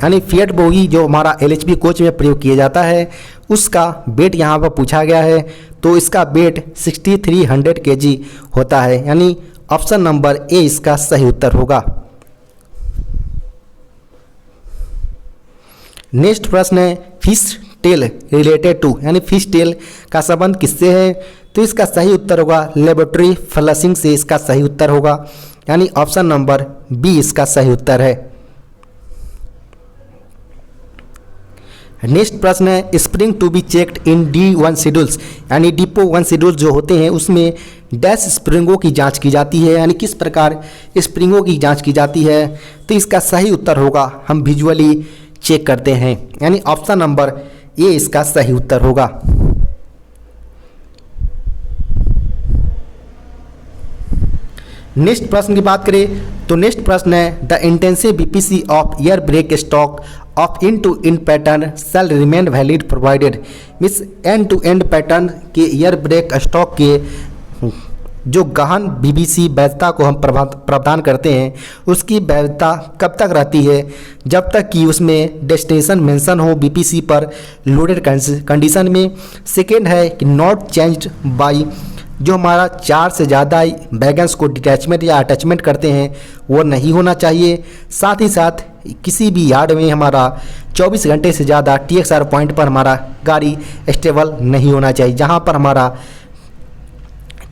यानी फिएट बोगी जो हमारा एलएचबी कोच में प्रयोग किया जाता है उसका वेट यहाँ पर पूछा गया है। तो इसका वेट 6300 kg होता है, यानी ऑप्शन नंबर ए इसका सही उत्तर होगा। नेक्स्ट प्रश्न है फिश टेल रिलेटेड टू, यानी फिश टेल का संबंध किससे है? तो इसका सही उत्तर होगा लेबोरेटरी फ्लशिंग से, इसका सही उत्तर होगा, यानी ऑप्शन नंबर बी इसका सही उत्तर है। नेक्स्ट प्रश्न है spring to be checked in D1 schedules, यानी डिपो 1 शेड्यूल जो होते हैं उसमें डैश स्प्रिंगों की जांच की जाती है, यानी किस प्रकार स्प्रिंगों की जांच की जाती है? तो इसका सही उत्तर होगा हम विजुअली चेक करते हैं, यानी ऑप्शन नंबर ए इसका सही उत्तर होगा। नेक्स्ट प्रश्न की बात करें तो नेक्स्ट प्रश्न है the intensive BPC of air brake stock of end to end pattern shall remain valid provided, means end to end pattern के एयर ब्रेक स्टॉक के जो गहन बीबीसी वैधता को हम प्रदान करते हैं उसकी वैधता कब तक रहती है? जब तक कि उसमें डेस्टिनेशन मेंशन हो बीपीसी पर लोडेड कंडीशन में। सेकेंड है कि नॉट चेंज्ड बाई, जो हमारा 4 से ज़्यादा वैगन्स को डिटैचमेंट या अटैचमेंट करते हैं वो नहीं होना चाहिए। साथ ही साथ किसी भी यार्ड में हमारा 24 घंटे से ज़्यादा TXR पॉइंट पर हमारा गाड़ी स्टेबल नहीं होना चाहिए जहाँ पर हमारा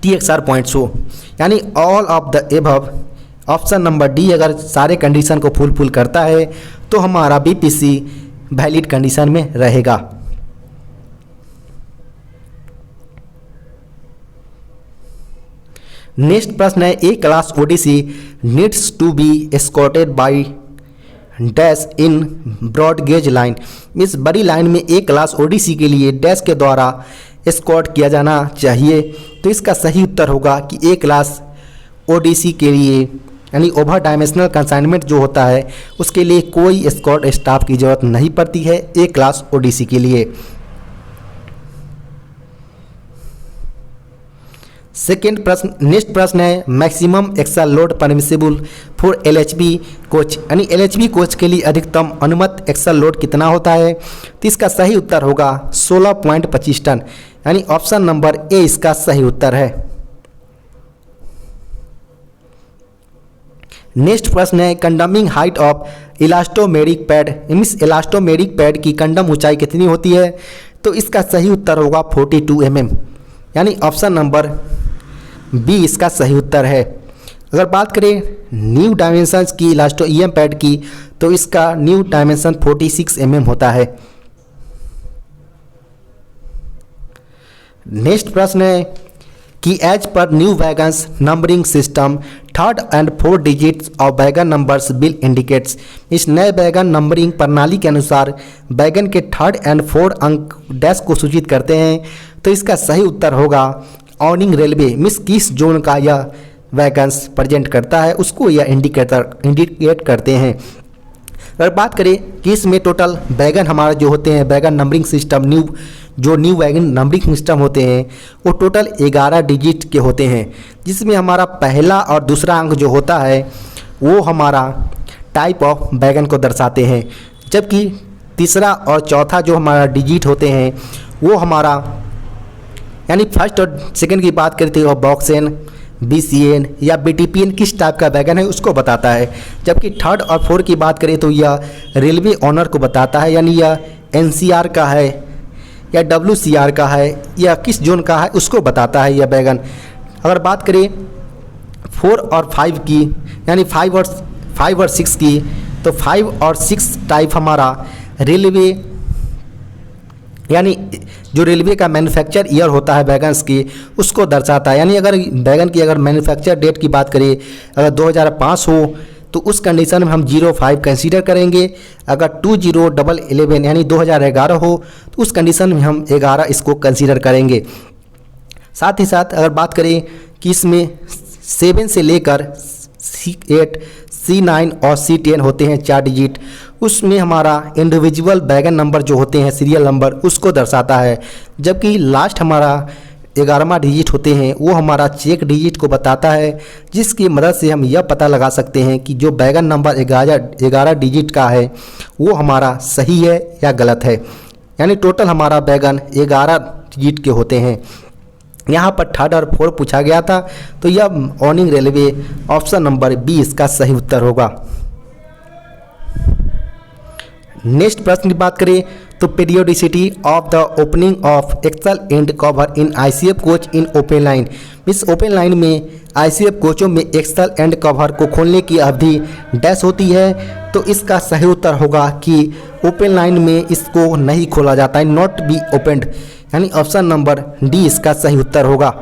TXR पॉइंट्स हो, यानी all of the above option number D अगर सारे कंडीशन को फुलफिल करता है तो हमारा बीपीसी वैलिड कंडीशन में रहेगा। नेक्स्ट प्रश्न है A class ODC needs to be escorted by dash in broad gauge line, इस बड़ी लाइन में ए क्लास ओडीसी के लिए डैश के द्वारा एस्कॉर्ट किया जाना चाहिए। तो इसका सही उत्तर होगा कि ए क्लास ओडीसी के लिए, यानी ओवर डायमेंशनल कंसाइनमेंट जो होता है उसके लिए कोई एस्कॉर्ट स्टाफ की जरूरत नहीं पड़ती है ए क्लास ओडीसी के लिए। सेकेंड प्रश्न, नेक्स्ट प्रश्न है maximum axle load permissible for LHB coach, यानी एलएचबी कोच के लिए अधिकतम अनुमत एक्सल लोड कितना होता है? तो इसका सही उत्तर होगा 16.25 टन, यानी ऑप्शन नंबर ए इसका सही उत्तर है। नेक्स्ट प्रश्न है कंडमिंग height of elastomeric pad, means elastomeric pad की कंडम ऊंचाई कितनी होती है? तो इसका सही उत्तर होगा 42 mm, यानी ऑप्शन नंबर बी इसका सही उत्तर है। अगर बात करें न्यू डायमेंशंस की इलास्टो ईएम पैड की तो इसका न्यू डायमेंशन 46 mm होता है। नेक्स्ट प्रश्न है कि एज पर new wagons numbering system third and fourth digits of wagon numbers will indicates, इस नए वैगन नंबरिंग प्रणाली के अनुसार वैगन के थर्ड एंड फोर्थ अंक डैश को सूचित करते हैं। तो इसका सही उत्तर होगा ऑनिंग रेलवे, मिस किस जोन का यह वैगन्स प्रेजेंट करता है उसको यह इंडिकेट करते हैं। अगर बात करें कि इसमें टोटल वैगन हमारा जो होते हैं wagon numbering system new wagon numbering system होते हैं वो टोटल 11 डिजिट के होते हैं, जिसमें हमारा पहला और दूसरा अंक जो होता है वो हमारा टाइप ऑफ वैगन को दर्शाते हैं, जबकि तीसरा और चौथा जो हमारा डिजिट होते हैं वो हमारा, यानी फर्स्ट और सेकंड की बात करते हैं बॉक्सेन, BCN या BTPN किस टाइप का वैगन है उसको बताता है, जबकि थर्ड और फोर्थ की बात करें तो यह रेलवे ऑनर को बताता है, यानी यह NCR का है या WCR का है या किस जोन का है उसको बताता है यह वैगन। अगर बात करें 4 और 5 की, यानी 5 और 6 की, तो 5 और 6 टाइप हमारा रेलवे, यानी जो रेलवे का मैन्युफैक्चर ईयर होता है वैगन्स की उसको दर्शाता है। यानी अगर वैगन की अगर मैन्युफैक्चर डेट की बात करें अगर 2005 हो तो उस कंडीशन में हम 05 कंसीडर करेंगे, अगर 2011 यानी 2011 हो तो उस कंडीशन में हम 11 इसको कंसीडर करेंगे। साथ ही साथ अगर बात करें कि इसमें 7 से लेकर 8 C9 और C10 होते हैं 4 डिजिट, उसमें हमारा इंडिविजुअल वैगन नंबर जो होते हैं सीरियल नंबर उसको दर्शाता है, जबकि लास्ट हमारा 11वां डिजिट होते हैं वो हमारा चेक डिजिट को बताता है, जिसकी मदद से हम यह पता लगा सकते हैं कि जो वैगन नंबर 11 डिजिट का है वो हमारा सही है या गलत है। यानी टोटल हमारा वैगन 11 डिजिट के होते हैं। यहाँ पर 3rd और 4th पूछा गया था, तो यह ऑनिंग रेलवे ऑप्शन नंबर 20 का सही उत्तर होगा। नेक्स्ट प्रश्न की बात करें तो periodicity of the opening of axle end cover in ICF coach in open line. इस ओपन लाइन में ICF कोचों में एक्सल एंड कवर को खोलने की अवधि डैश होती है, तो इसका सही उत्तर होगा कि ओपन लाइन में इसको नहीं खोला जाता है, नॉट बी ओपनड, यानी ऑप्शन नंबर डी इसका सही उत्तर होगा।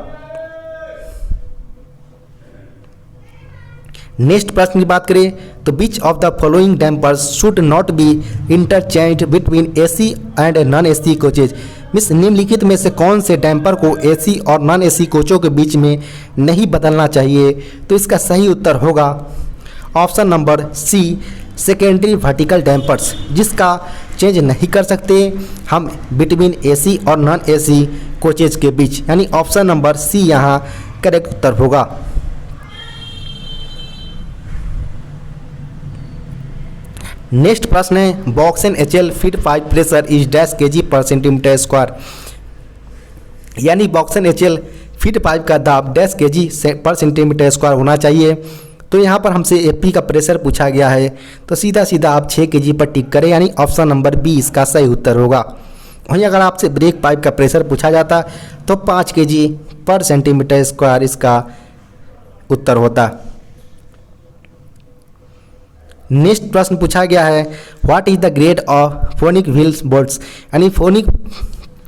नेक्स्ट प्रश्न की बात करें तो which of the following dampers should not be interchange between AC and non AC coaches. Miss निम्नलिखित में से कौन से डैम्पर को AC और नॉन AC कोचों के बीच में नहीं बदलना चाहिए, तो इसका सही उत्तर होगा option number C secondary vertical dampers, जिसका चेंज नहीं कर सकते हम बिटवीन AC और नॉन AC कोचेज के बीच, यानी ऑप्शन नंबर सी यहाँ करेक्ट उत्तर होगा। नेक्स्ट प्रश्न है box and HL feed pipe pressure is dash kg पर सेंटीमीटर स्क्वायर, यानी box and HL feed pipe का दाब डैश kg पर सेंटीमीटर स्क्वायर होना चाहिए। तो यहाँ पर हमसे FP का प्रेशर पूछा गया है, तो सीधा सीधा आप 6 kg पर टिक करें, यानी ऑप्शन नंबर बी इसका सही उत्तर होगा। वहीं अगर आपसे ब्रेक पाइप का प्रेशर पूछा जाता तो 5 kg पर सेंटीमीटर स्क्वायर इसका उत्तर होता। नेक्स्ट प्रश्न पूछा गया है what is the grade of phonic wheel bolts, यानी फोनिक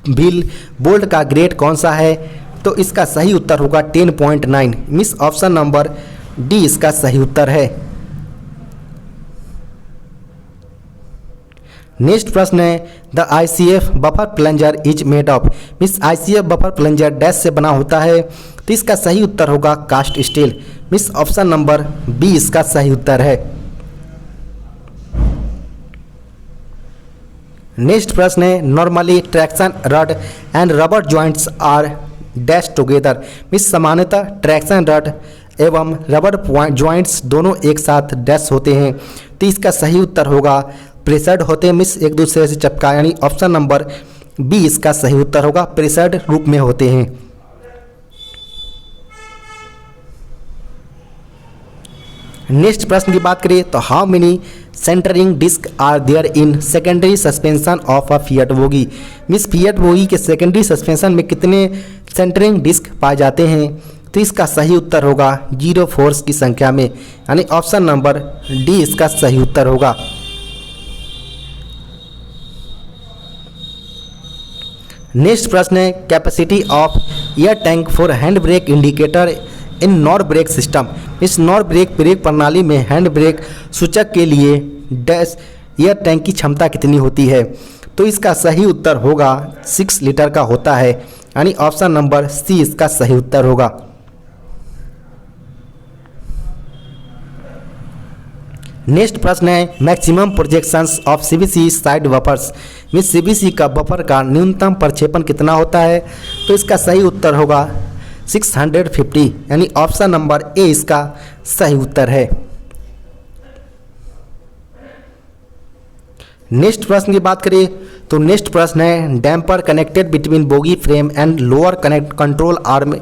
व्हील बोल्ट का ग्रेड कौन सा है, तो इसका सही उत्तर होगा 10.9। मिस ऑप्शन नंबर डी इसका सही उत्तर है। नेक्स्ट प्रश्न है the ICF buffer plunger is made of. Means ICF buffer plunger dash से बना होता है, तो इसका सही उत्तर होगा cast steel. Means option number B इसका सही उत्तर है। नेक्स्ट प्रश्न है normally traction rod and rubber joints are dash together. Means सामान्यतः ट्रैक्शन रड एवं रबर जॉइंट्स दोनों एक साथ डैश होते हैं, तो इसका सही उत्तर होगा प्रेशर्ड होते हैं, मिस एक दूसरे से चपका, यानी ऑप्शन नंबर बी इसका सही उत्तर होगा, प्रेशर्ड रूप में होते हैं। नेक्स्ट प्रश्न की बात करें तो how many centering disc are there in secondary suspension of a FIAT bogie. Means FIAT bogie के सेकेंडरी सस्पेंशन में कितने सेंटरिंग डिस्क पाए जाते हैं, तो इसका सही उत्तर होगा 0 फोर्स की संख्या में, यानी ऑप्शन नंबर डी इसका सही उत्तर होगा। नेक्स्ट प्रश्न है capacity of air tank for hand break indicator in nor brake system. इस नॉर ब्रेक प्रणाली में हैंड ब्रेक सूचक के लिए डैश एयर टैंक की क्षमता कितनी होती है, तो इसका सही उत्तर होगा 6 लीटर का होता है, यानी ऑप्शन नंबर सी इसका सही उत्तर होगा। नेक्स्ट प्रश्न है maximum projections of CBC side buffers. में CBC का बफर का न्यूनतम प्रक्षेपण कितना होता है, तो इसका सही उत्तर होगा 650, यानी ऑप्शन नंबर ए इसका सही उत्तर है। नेक्स्ट प्रश्न की बात करें तो नेक्स्ट प्रश्न है damper connected between bogie frame and lower control arm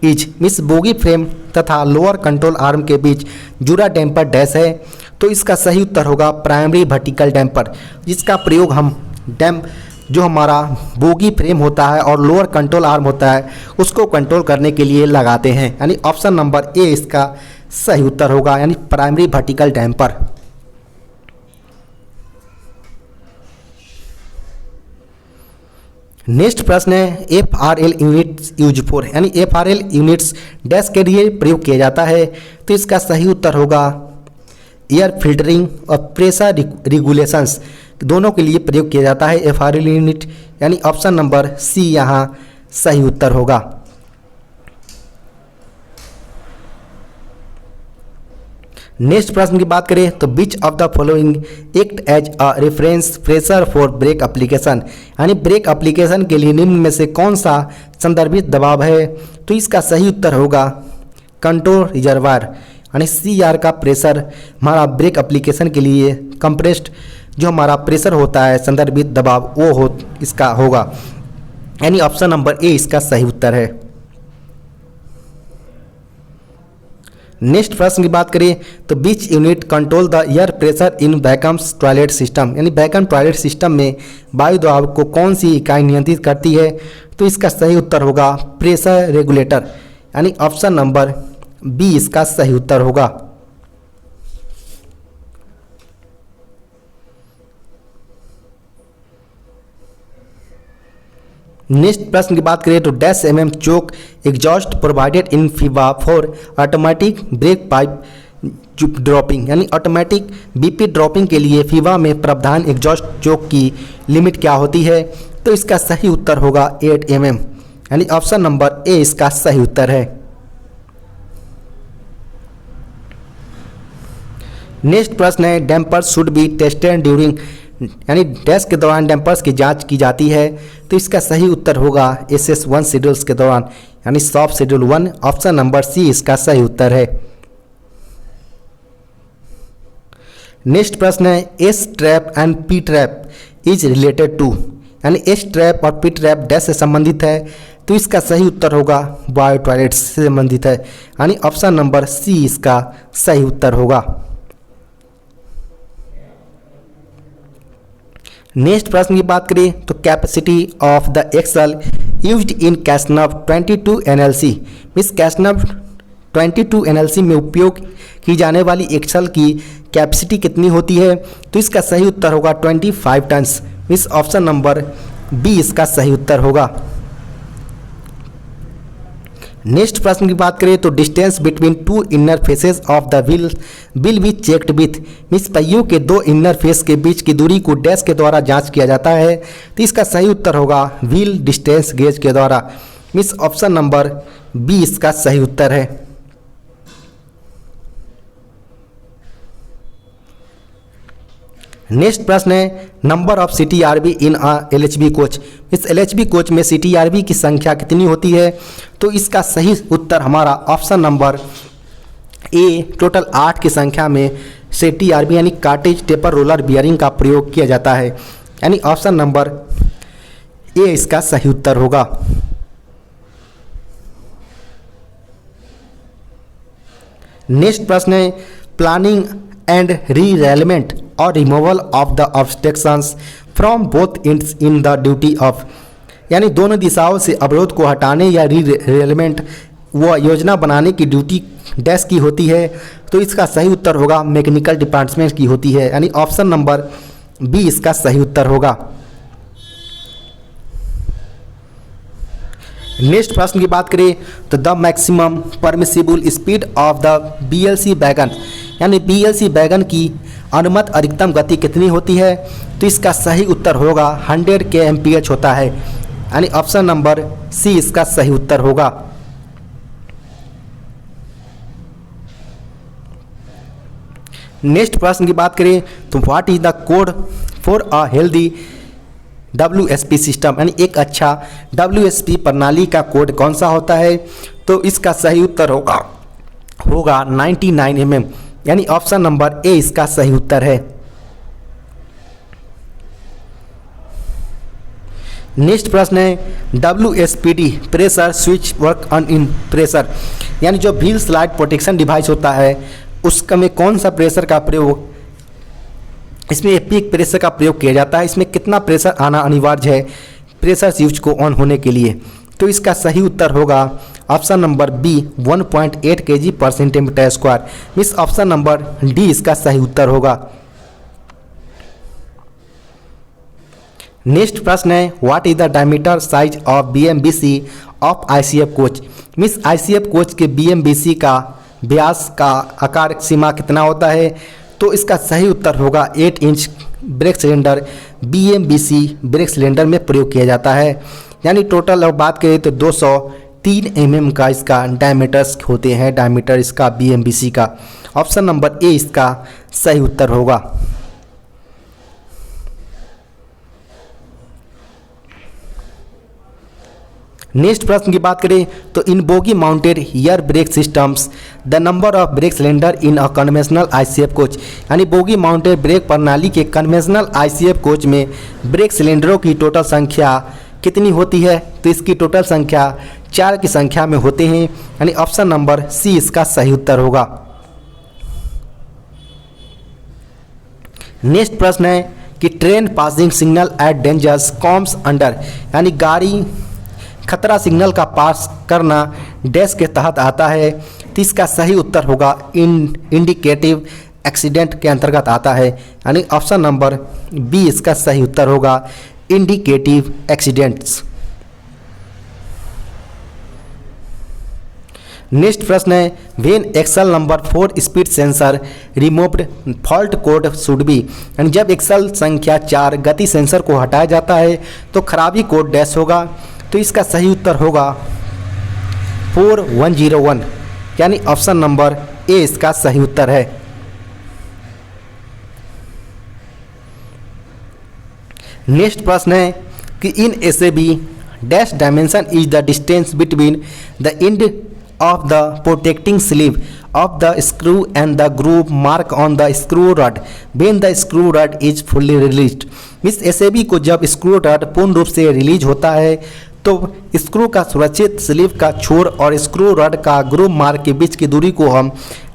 is. Miss bogie frame तथा लोअर कंट्रोल आर्म के बीच जुड़ा डैम्पर डैश है, तो इसका सही उत्तर होगा प्राइमरी वर्टिकल डैम्पर, जिसका प्रयोग हम जो हमारा बोगी फ्रेम होता है और लोअर कंट्रोल आर्म होता है उसको कंट्रोल करने के लिए लगाते हैं, यानी ऑप्शन नंबर ए इसका सही उत्तर होगा, यानी प्राइमरी वर्टिकल डैम्पर। नेक्स्ट प्रश्न है FRL यूनिट्स यूज फॉर, यानी FRL यूनिट्स डैश के लिए प्रयोग किया जाता है, तो इसका सही उत्तर होगा एयर फिल्टरिंग और प्रेशर रेगुलेशंस दोनों के लिए प्रयोग किया जाता है FRL यूनिट, यानी ऑप्शन नंबर सी यहाँ सही उत्तर होगा। नेक्स्ट प्रश्न की बात करें तो which of the following act as a reference pressure for brake application, यानी ब्रेक एप्लीकेशन के लिए निम्न में से कौन सा संदर्भित दबाव है। तो इसका सही उत्तर होगा कंट्रोल रिजर्वायर, यानी CR का प्रेशर हमारा ब्रेक एप्लीकेशन के लिए कंप्रेस्ड जो हमारा प्रेशर होता है संदर्भित दबाव वो इसका होगा, यानी ऑप्शन नंबर ए इसका सही उत्तर है। नेक्स्ट प्रश्न की बात करें तो which unit control the air pressure in vacuums toilet system, यानी वैक्यूम टॉयलेट सिस्टम में वायु दबाव को कौन सी इकाई नियंत्रित करती है। तो इसका सही उत्तर होगा प्रेशर रेगुलेटर, यानी ऑप्शन नंबर बी इसका सही उत्तर होगा। नेक्स्ट प्रश्न की बात करें तो dash choke exhaust provided in FIVA for automatic brake pipe dropping, यानी ऑटोमेटिक BP ड्रॉपिंग के लिए फीवा में प्रावधान एग्जॉस्ट चोक की लिमिट क्या होती है। तो इसका सही उत्तर होगा 8 mm, यानी ऑप्शन नंबर ए इसका सही उत्तर है। नेक्स्ट प्रश्न है dampers should be tested during, यानी डैश के दौरान डैम्पर्स की जांच की जाती है। तो इसका सही उत्तर होगा SS1 शेड्यूल्स के दौरान, यानी soft schedule 1, option number C इसका सही उत्तर है। नेक्स्ट प्रश्न है S trap and P trap is related to, यानी एस ट्रैप और पी ट्रैप डैश से संबंधित है। तो इसका सही उत्तर होगा बायो टॉयलेट से संबंधित है, यानी ऑप्शन नंबर सी इसका सही उत्तर होगा। नेक्स्ट प्रश्न की बात करें तो capacity of the axle used in Casnub 22 NLC, इस कैसनव 22 NLC में उपयोग की जाने वाली एक्सल की कैपेसिटी कितनी होती है। तो इसका सही उत्तर होगा 25 टन्स, इस ऑप्शन नंबर बी इसका सही उत्तर होगा। नेक्स्ट प्रश्न की बात करें तो distance between two inner faces of the wheel will be checked with, means पहियों के दो इनर फेस के बीच की दूरी को डैश के द्वारा जांच किया जाता है। तो इसका सही उत्तर होगा व्हील डिस्टेंस गेज के द्वारा, मीन्स ऑप्शन नंबर बी इसका सही उत्तर है। नेक्स्ट प्रश्न है number of CTRV in LHB coach, इस LHB कोच में CTRV की संख्या कितनी होती है। तो इसका सही उत्तर हमारा ऑप्शन नंबर ए टोटल 8 की संख्या में CTRV यानी कार्टेज टेपर रोलर बियरिंग का प्रयोग किया जाता है, यानी ऑप्शन नंबर ए इसका सही उत्तर होगा। नेक्स्ट प्रश्न है प्लानिंग एंड रीअरेंजमेंट और removal of the obstructions from both ends in the duty of, यानी दोनों दिशाओं से अवरोध को हटाने या रीअरेंजमेंट व योजना बनाने की ड्यूटी डैश की होती है। तो इसका सही उत्तर होगा मैकेनिकल डिपार्टमेंट की होती है, यानी ऑप्शन नंबर बी इसका सही उत्तर होगा। नेक्स्ट प्रश्न की बात करें तो the maximum permissible speed of the BLC wagon, यानी BLC वैगन की अनुमत अधिकतम गति कितनी होती है। तो इसका सही उत्तर होगा 100 kmph होता है, यानी ऑप्शन नंबर सी इसका सही उत्तर होगा। नेक्स्ट प्रश्न की बात करें तो what is the code for a healthy WSP system, यानी एक अच्छा WSP प्रणाली का कोड कौन सा होता है। तो इसका सही उत्तर होगा 99 mm, यानी ऑप्शन नंबर ए इसका सही उत्तर है। नेक्स्ट प्रश्न है WSPD pressure switch work on in pressure, यानी जो व्हील स्लाइड प्रोटेक्शन डिवाइस होता है उसका में कौन सा प्रेशर का प्रयोग, इसमें पीक प्रेशर का प्रयोग किया जाता है। इसमें कितना प्रेशर आना अनिवार्य है प्रेशर स्विच को ऑन होने के लिए। तो इसका सही उत्तर होगा ऑप्शन नंबर बी 1.8 kg/cm², इस ऑप्शन नंबर डी इसका सही उत्तर होगा। नेक्स्ट प्रश्न है what is the diameter size of BMBC of ICF coach, miss ICF coach के BMBC का व्यास का आकार सीमा कितना होता है। तो इसका सही उत्तर होगा 8 inch brake cylinder BMBC brake cylinder में प्रयोग किया जाता है, यानी टोटल अब बात करें तो 3 mm का इसका डायमीटर्स होते हैं, डायमीटर इसका BMBC का। ऑप्शन नंबर ए इसका सही उत्तर होगा। नेक्स्ट प्रश्न की बात करें तो in bogie mounted air brake systems the number of brake cylinder in a conventional ICF coach, यानी बोगी माउंटेड ब्रेक प्रणाली के कन्वेंशनल ICF कोच में ब्रेक सिलेंडरों की टोटल संख्या कितनी होती है? तो इसकी टोटल संख्या 4 की संख्या में होते हैं, यानी ऑप्शन नंबर सी इसका सही उत्तर होगा। नेक्स्ट प्रश्न है कि train passing signal at dangers comes under, यानी गाड़ी खतरा सिग्नल का पास करना डैश के तहत आता है। तो इसका सही उत्तर होगा इंडिकेटिव एक्सीडेंट के अंतर्गत आता है, यानी ऑप्शन नंबर बी इसका सही उत्तर होगा, इंडिकेटिव एक्सीडेंट्स। नेक्स्ट प्रश्न है when axle number 4 speed sensor removed fault code should be, यानी जब एक्सल संख्या 4 गति सेंसर को हटाया जाता है तो खराबी कोड डैश होगा। तो इसका सही उत्तर होगा 4101, यानी ऑप्शन नंबर ए इसका सही उत्तर है। नेक्स्ट प्रश्न है कि इन SAB dash dimension is the distance between the end of the protecting sleeve of the screw and the groove mark on the screw rod when the screw rod is fully released। इस SAB को जब स्क्रू रड पूर्ण रूप से रिलीज होता है तो स्क्रू का सुरक्षित स्लीव का छोर और स्क्रू रड का ग्रूव मार्क के बीच की दूरी को हम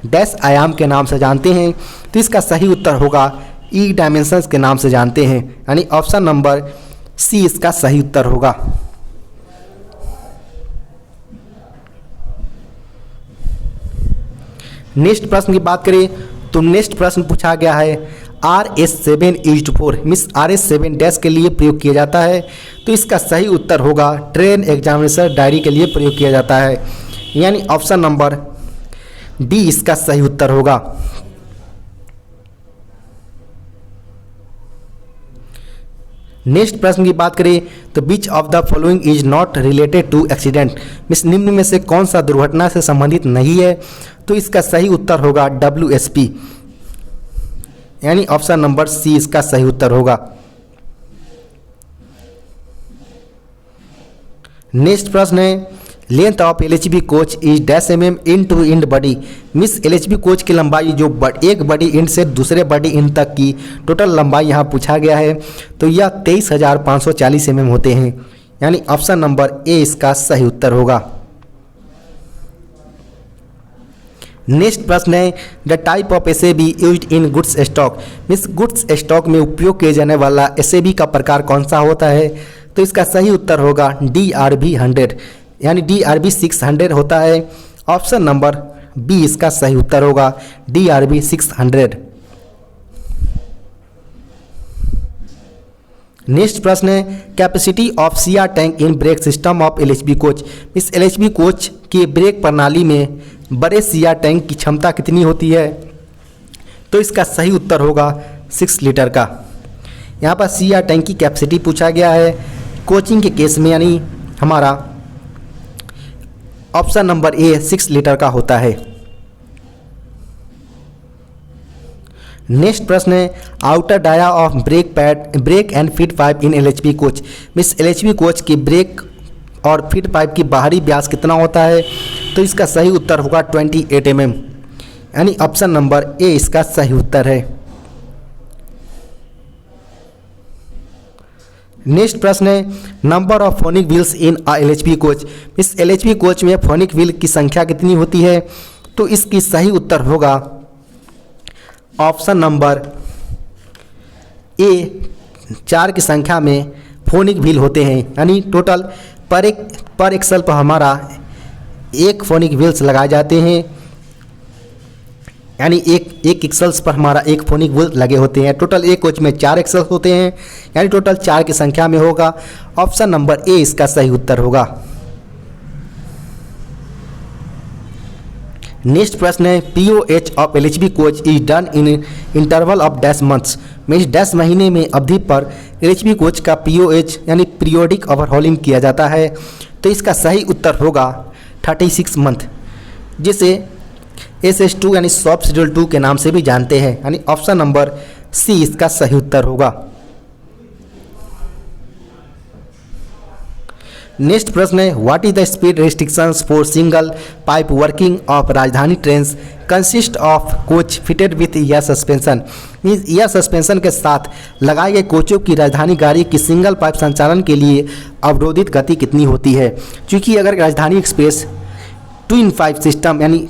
डैश आयाम के नाम से जानते हैं। तो इसका सही उत्तर होगा ई डायमेंशंस के नाम से जानते हैं, यानी ऑप्शन नंबर सी इसका सही उत्तर होगा। नेक्स्ट प्रश्न की बात करें तो नेक्स्ट प्रश्न पूछा गया है RS7 मिस RS7 डैश के लिए प्रयोग किया जाता है। तो इसका सही उत्तर होगा ट्रेन एग्जामिनेशन डायरी के लिए प्रयोग किया जाता है, यानी ऑप्शन नंबर डी इसका सही उत्तर होगा। नेक्स्ट प्रश्न की बात करें तो which of the following is not related to accident, मिस निम्न में से कौन सा दुर्घटना से संबंधित नहीं है? तो इसका सही उत्तर होगा WSP, यानी ऑप्शन नंबर सी इसका सही उत्तर होगा। नेक्स्ट प्रश्न है length of LHB coach is dash mm end to end body, means LHB coach की लंबाई जो एक बडी इंड से दूसरे बडी इंड तक की टोटल लंबाई यहाँ पूछा गया है, तो यह 23,540 mm होते हैं, यानी ऑप्शन नंबर ए इसका सही उत्तर होगा। नेक्स्ट प्रश्न है the type of SAB used in goods stock, miss goods stock में उपयोग किए जाने वाला SAB का प्रकार कौन सा होता है? तो इसका सही उत्तर होगा DRB 100, यानी DRB 600 होता है, ऑप्शन नंबर बी इसका सही उत्तर होगा DRB 600। नेक्स्ट प्रश्न है capacity of CR tank in brake system of LHB coach, इस LHB कोच के ब्रेक प्रणाली में बड़े CR टैंक की क्षमता कितनी होती है? तो इसका सही उत्तर होगा 6 लीटर का। यहाँ पर CR टैंक की कैपेसिटी पूछा गया है कोचिंग के केस में, यानी हमारा ऑप्शन नंबर ए 6 लीटर का होता है। नेक्स्ट प्रश्न है outer dia of brake and feed pipe in LHB coach, means LHB coach की ब्रेक और फीड पाइप की बाहरी व्यास कितना होता है? तो इसका सही उत्तर होगा 28 mm, यानी ऑप्शन नंबर ए इसका सही उत्तर है। नेक्स्ट प्रश्न है number of phonic wheels in LHB coach, इस LHB कोच में फोनिक व्हील की संख्या कितनी होती है? तो इसकी सही उत्तर होगा ऑप्शन नंबर ए 4 की संख्या में फोनिक व्हील होते हैं, यानी टोटल पर एक्सल पर हमारा 1 फोनिक व्हील्स लगाए जाते हैं, यानी एक एक्सल्स पर हमारा 1 फोनिक व्हील लगे होते हैं। टोटल एक कोच में 4 एक्सल्स होते हैं, यानी टोटल 4 की संख्या में होगा, ऑप्शन नंबर ए इसका सही उत्तर होगा। नेक्स्ट प्रश्न है POH of LHB coach is done in interval of dash months, means dash महीने में अवधि पर LHB कोच का POH यानी पीरियोडिक ओवरहॉलिंग किया जाता है। तो इसका सही उत्तर होगा 36 मंथ, जिसे SS2 यानी सॉफ्ट शेड्यूल 2 के नाम से भी जानते हैं, यानी ऑप्शन नंबर सी इसका सही उत्तर होगा। नेक्स्ट प्रश्न है, what is the speed restrictions for single pipe working of Rajdhani trains consist of coach fitted with air suspension. Means air suspension के साथ लगाए गए कोचों की राजधानी गाड़ी की सिंगल पाइप संचालन के लिए अवरोधित गति कितनी होती है। क्योंकि अगर राजधानी एक्सप्रेस ट्विन पाइप सिस्टम यानी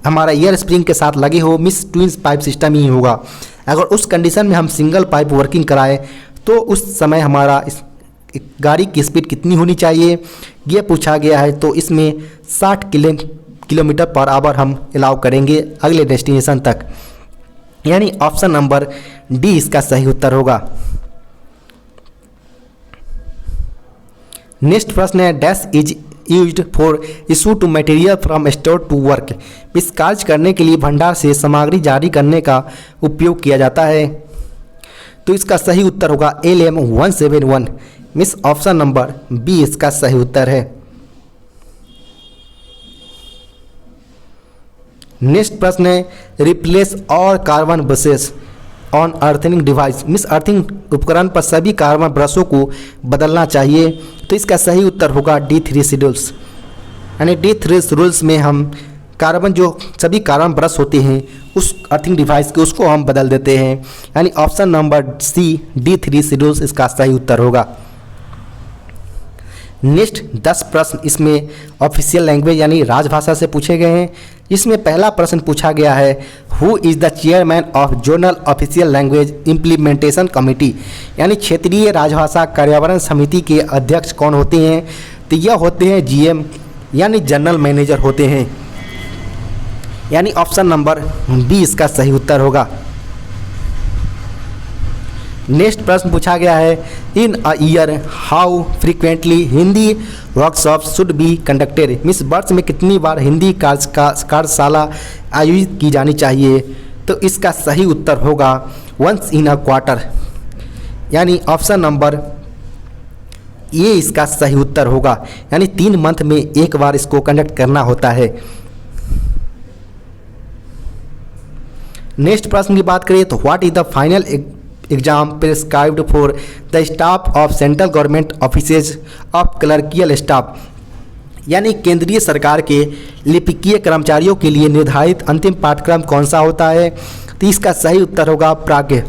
हमारा एयर स्प्रिंग के साथ लगे हो, मिस ट्विन पाइप सिस्टम ही होगा। अगर उस कंडीशन में हम सिंगल पाइप वर्किंग कराएं तो उस समय हमारा इस गाड़ी की स्पीड कितनी होनी चाहिए ये पूछा गया है। तो इसमें 60 किलोमीटर पर आवर हम अलाउ करेंगे अगले डेस्टिनेशन तक, यानी ऑप्शन नंबर डी इसका सही उत्तर होगा। नेक्स्ट प्रश्न है, dash is used for issue to material from store to work. इस कार्य करने के लिए भंडार से सामग्री जारी करने का उपयोग किया जाता है। तो इसका सही उत्तर होगा LM 171, means option number B इसका सही उत्तर है। नेक्स्ट प्रश्न है, replace all carbon brushes on earthing device. Means earthing उपकरण पर सभी कार्बन ब्रशों को बदलना चाहिए। तो इसका सही उत्तर होगा D3 शेड्यूल्स, यानी D3 रूल्स में हम कार्बन जो सभी कार्बन ब्रश होते हैं उस अर्थिंग डिवाइस के उसको हम बदल देते हैं, यानी ऑप्शन नंबर सी D3 शेड्यूल्स इसका सही उत्तर होगा। नेक्स्ट 10 प्रश्न इसमें ऑफिशियल लैंग्वेज यानी राजभाषा से पूछे गए हैं। इसमें पहला प्रश्न पूछा गया है, who is the chairman of zonal official language implementation committee, यानी क्षेत्रीय राजभाषा कार्यान्वयन समिति के अध्यक्ष कौन होते हैं। तो यह होते हैं GM यानी जनरल मैनेजर होते हैं, यानी ऑप्शन नंबर बी इसका सही उत्तर होगा। नेक्स्ट प्रश्न पूछा गया है, in a year how frequently Hindi workshop should be conducted. मिस वर्ष में कितनी बार हिंदी कार्यशाला आयोजित की जानी चाहिए। तो इसका सही उत्तर होगा वंस इन अ क्वार्टर, यानी ऑप्शन नंबर ये इसका सही उत्तर होगा, यानी 3 मंथ में एक बार इसको कंडक्ट करना होता है। नेक्स्ट प्रश्न की बात करें तो what is the final exam prescribed for the staff of central government offices of clerical staff, यानी केंद्रीय सरकार के लिपिकीय कर्मचारियों के लिए निर्धारित अंतिम पाठ्यक्रम कौन सा होता है। तो इसका सही उत्तर होगा प्राज्ञ,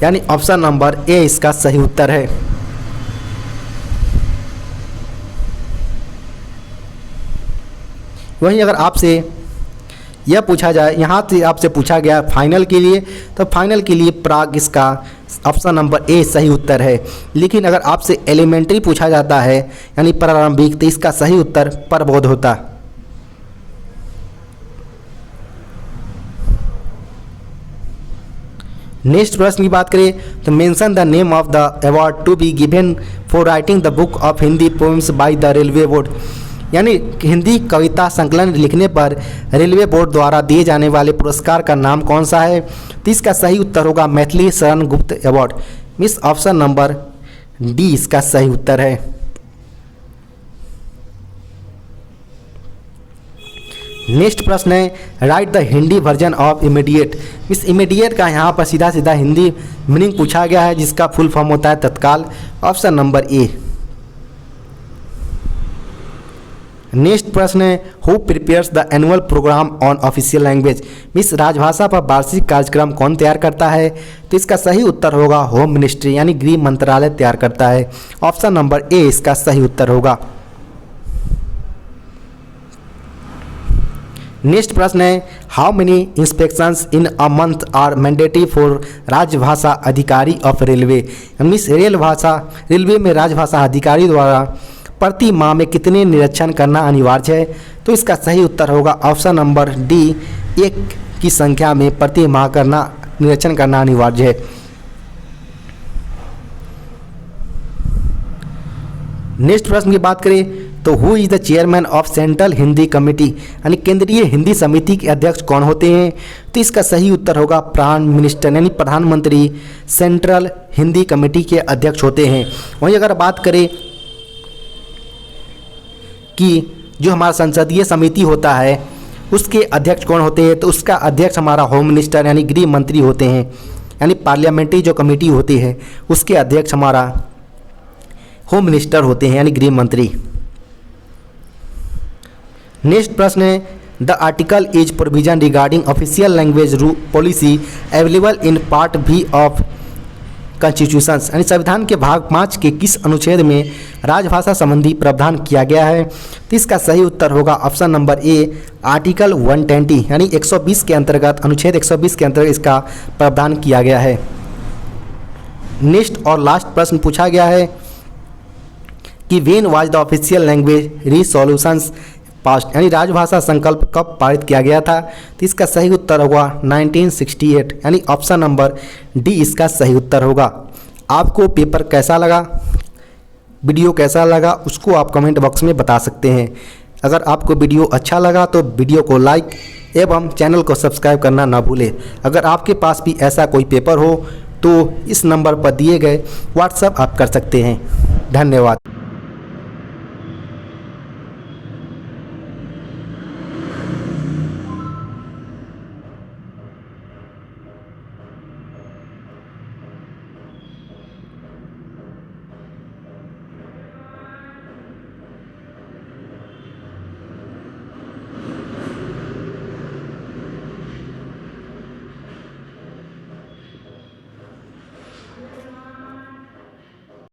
यानी ऑप्शन नंबर ए इसका सही उत्तर है। वहीं अगर आपसे यह पूछा जाए, यहाँ से आपसे पूछा गया फाइनल के लिए, तो फाइनल के लिए प्राग इसका ऑप्शन नंबर ए सही उत्तर है। लेकिन अगर आपसे एलिमेंट्री पूछा जाता है यानी प्रारंभिक, तो इसका सही उत्तर प्रबोध होता। नेक्स्ट प्रश्न की बात करें तो mention the name of the award to be given for writing the book of Hindi poems by the railway board, यानी हिंदी कविता संकलन लिखने पर रेलवे बोर्ड द्वारा दिए जाने वाले पुरस्कार का नाम कौन सा है। तो इसका सही उत्तर होगा Maithili Sharan Gupt award, miss option number D इसका सही उत्तर है। नेक्स्ट प्रश्न है, right the Hindi version of immediate. Miss immediate का यहाँ पर सीधा सीधा हिंदी मीनिंग पूछा गया है, जिसका फुल फॉर्म होता है तत्काल, ऑप्शन नंबर ए। नेक्स्ट प्रश्न है, who prepares the annual program on official language. Means राजभाषा पर वार्षिक कार्यक्रम कौन तैयार करता है। तो इसका सही उत्तर होगा होम मिनिस्ट्री, यानी गृह मंत्रालय तैयार करता है, ऑप्शन नंबर ए इसका सही उत्तर होगा। नेक्स्ट प्रश्न है, how many inspections in a month are mandatory for राजभाषा अधिकारी ऑफ रेलवे। मिस रेलवे में राजभाषा अधिकारी द्वारा प्रति माह में कितने निरीक्षण करना अनिवार्य है। तो इसका सही उत्तर होगा ऑप्शन नंबर डी, 1 की संख्या में प्रति माह निरीक्षण करना अनिवार्य है। नेक्स्ट प्रश्न की बात करें तो who is the chairman of central Hindi committee, यानी केंद्रीय हिंदी समिति के अध्यक्ष कौन होते हैं। तो इसका सही उत्तर होगा प्राइम मिनिस्टर, यानी प्रधानमंत्री सेंट्रल हिंदी कमेटी के अध्यक्ष होते हैं। वहीं अगर बात करें कि जो हमारा संसदीय समिति होता है उसके अध्यक्ष कौन होते हैं, तो उसका अध्यक्ष हमारा होम मिनिस्टर यानी गृह मंत्री होते हैं। यानी पार्लियामेंट्री जो कमेटी होती है उसके अध्यक्ष हमारा होम मिनिस्टर होते हैं यानी गृह मंत्री। नेक्स्ट प्रश्न है the article is provision regarding official language policy available in part B of constitutions, यानी संविधान के भाग 5 के किस अनुच्छेद में राजभाषा संबंधी प्रावधान किया गया है। तो इसका सही उत्तर होगा ऑप्शन नंबर ए आर्टिकल 120 यानी 120 के अंतर्गत अनुच्छेद 120 के अंतर्गत इसका प्रावधान किया गया है। नेक्स्ट और लास्ट प्रश्न पूछा गया है कि when was the official language resolutions passed, यानी राजभाषा संकल्प कब पारित किया गया था। तो इसका सही उत्तर होगा 1968 यानी ऑप्शन नंबर डी इसका सही उत्तर होगा। आपको पेपर कैसा लगा, वीडियो कैसा लगा उसको आप कमेंट बॉक्स में बता सकते हैं। अगर आपको वीडियो अच्छा लगा तो वीडियो को लाइक एवं चैनल को सब्सक्राइब करना ना भूलें। अगर आपके पास भी ऐसा कोई पेपर हो तो इस नंबर पर दिए गए व्हाट्सएप आप कर सकते हैं। धन्यवाद।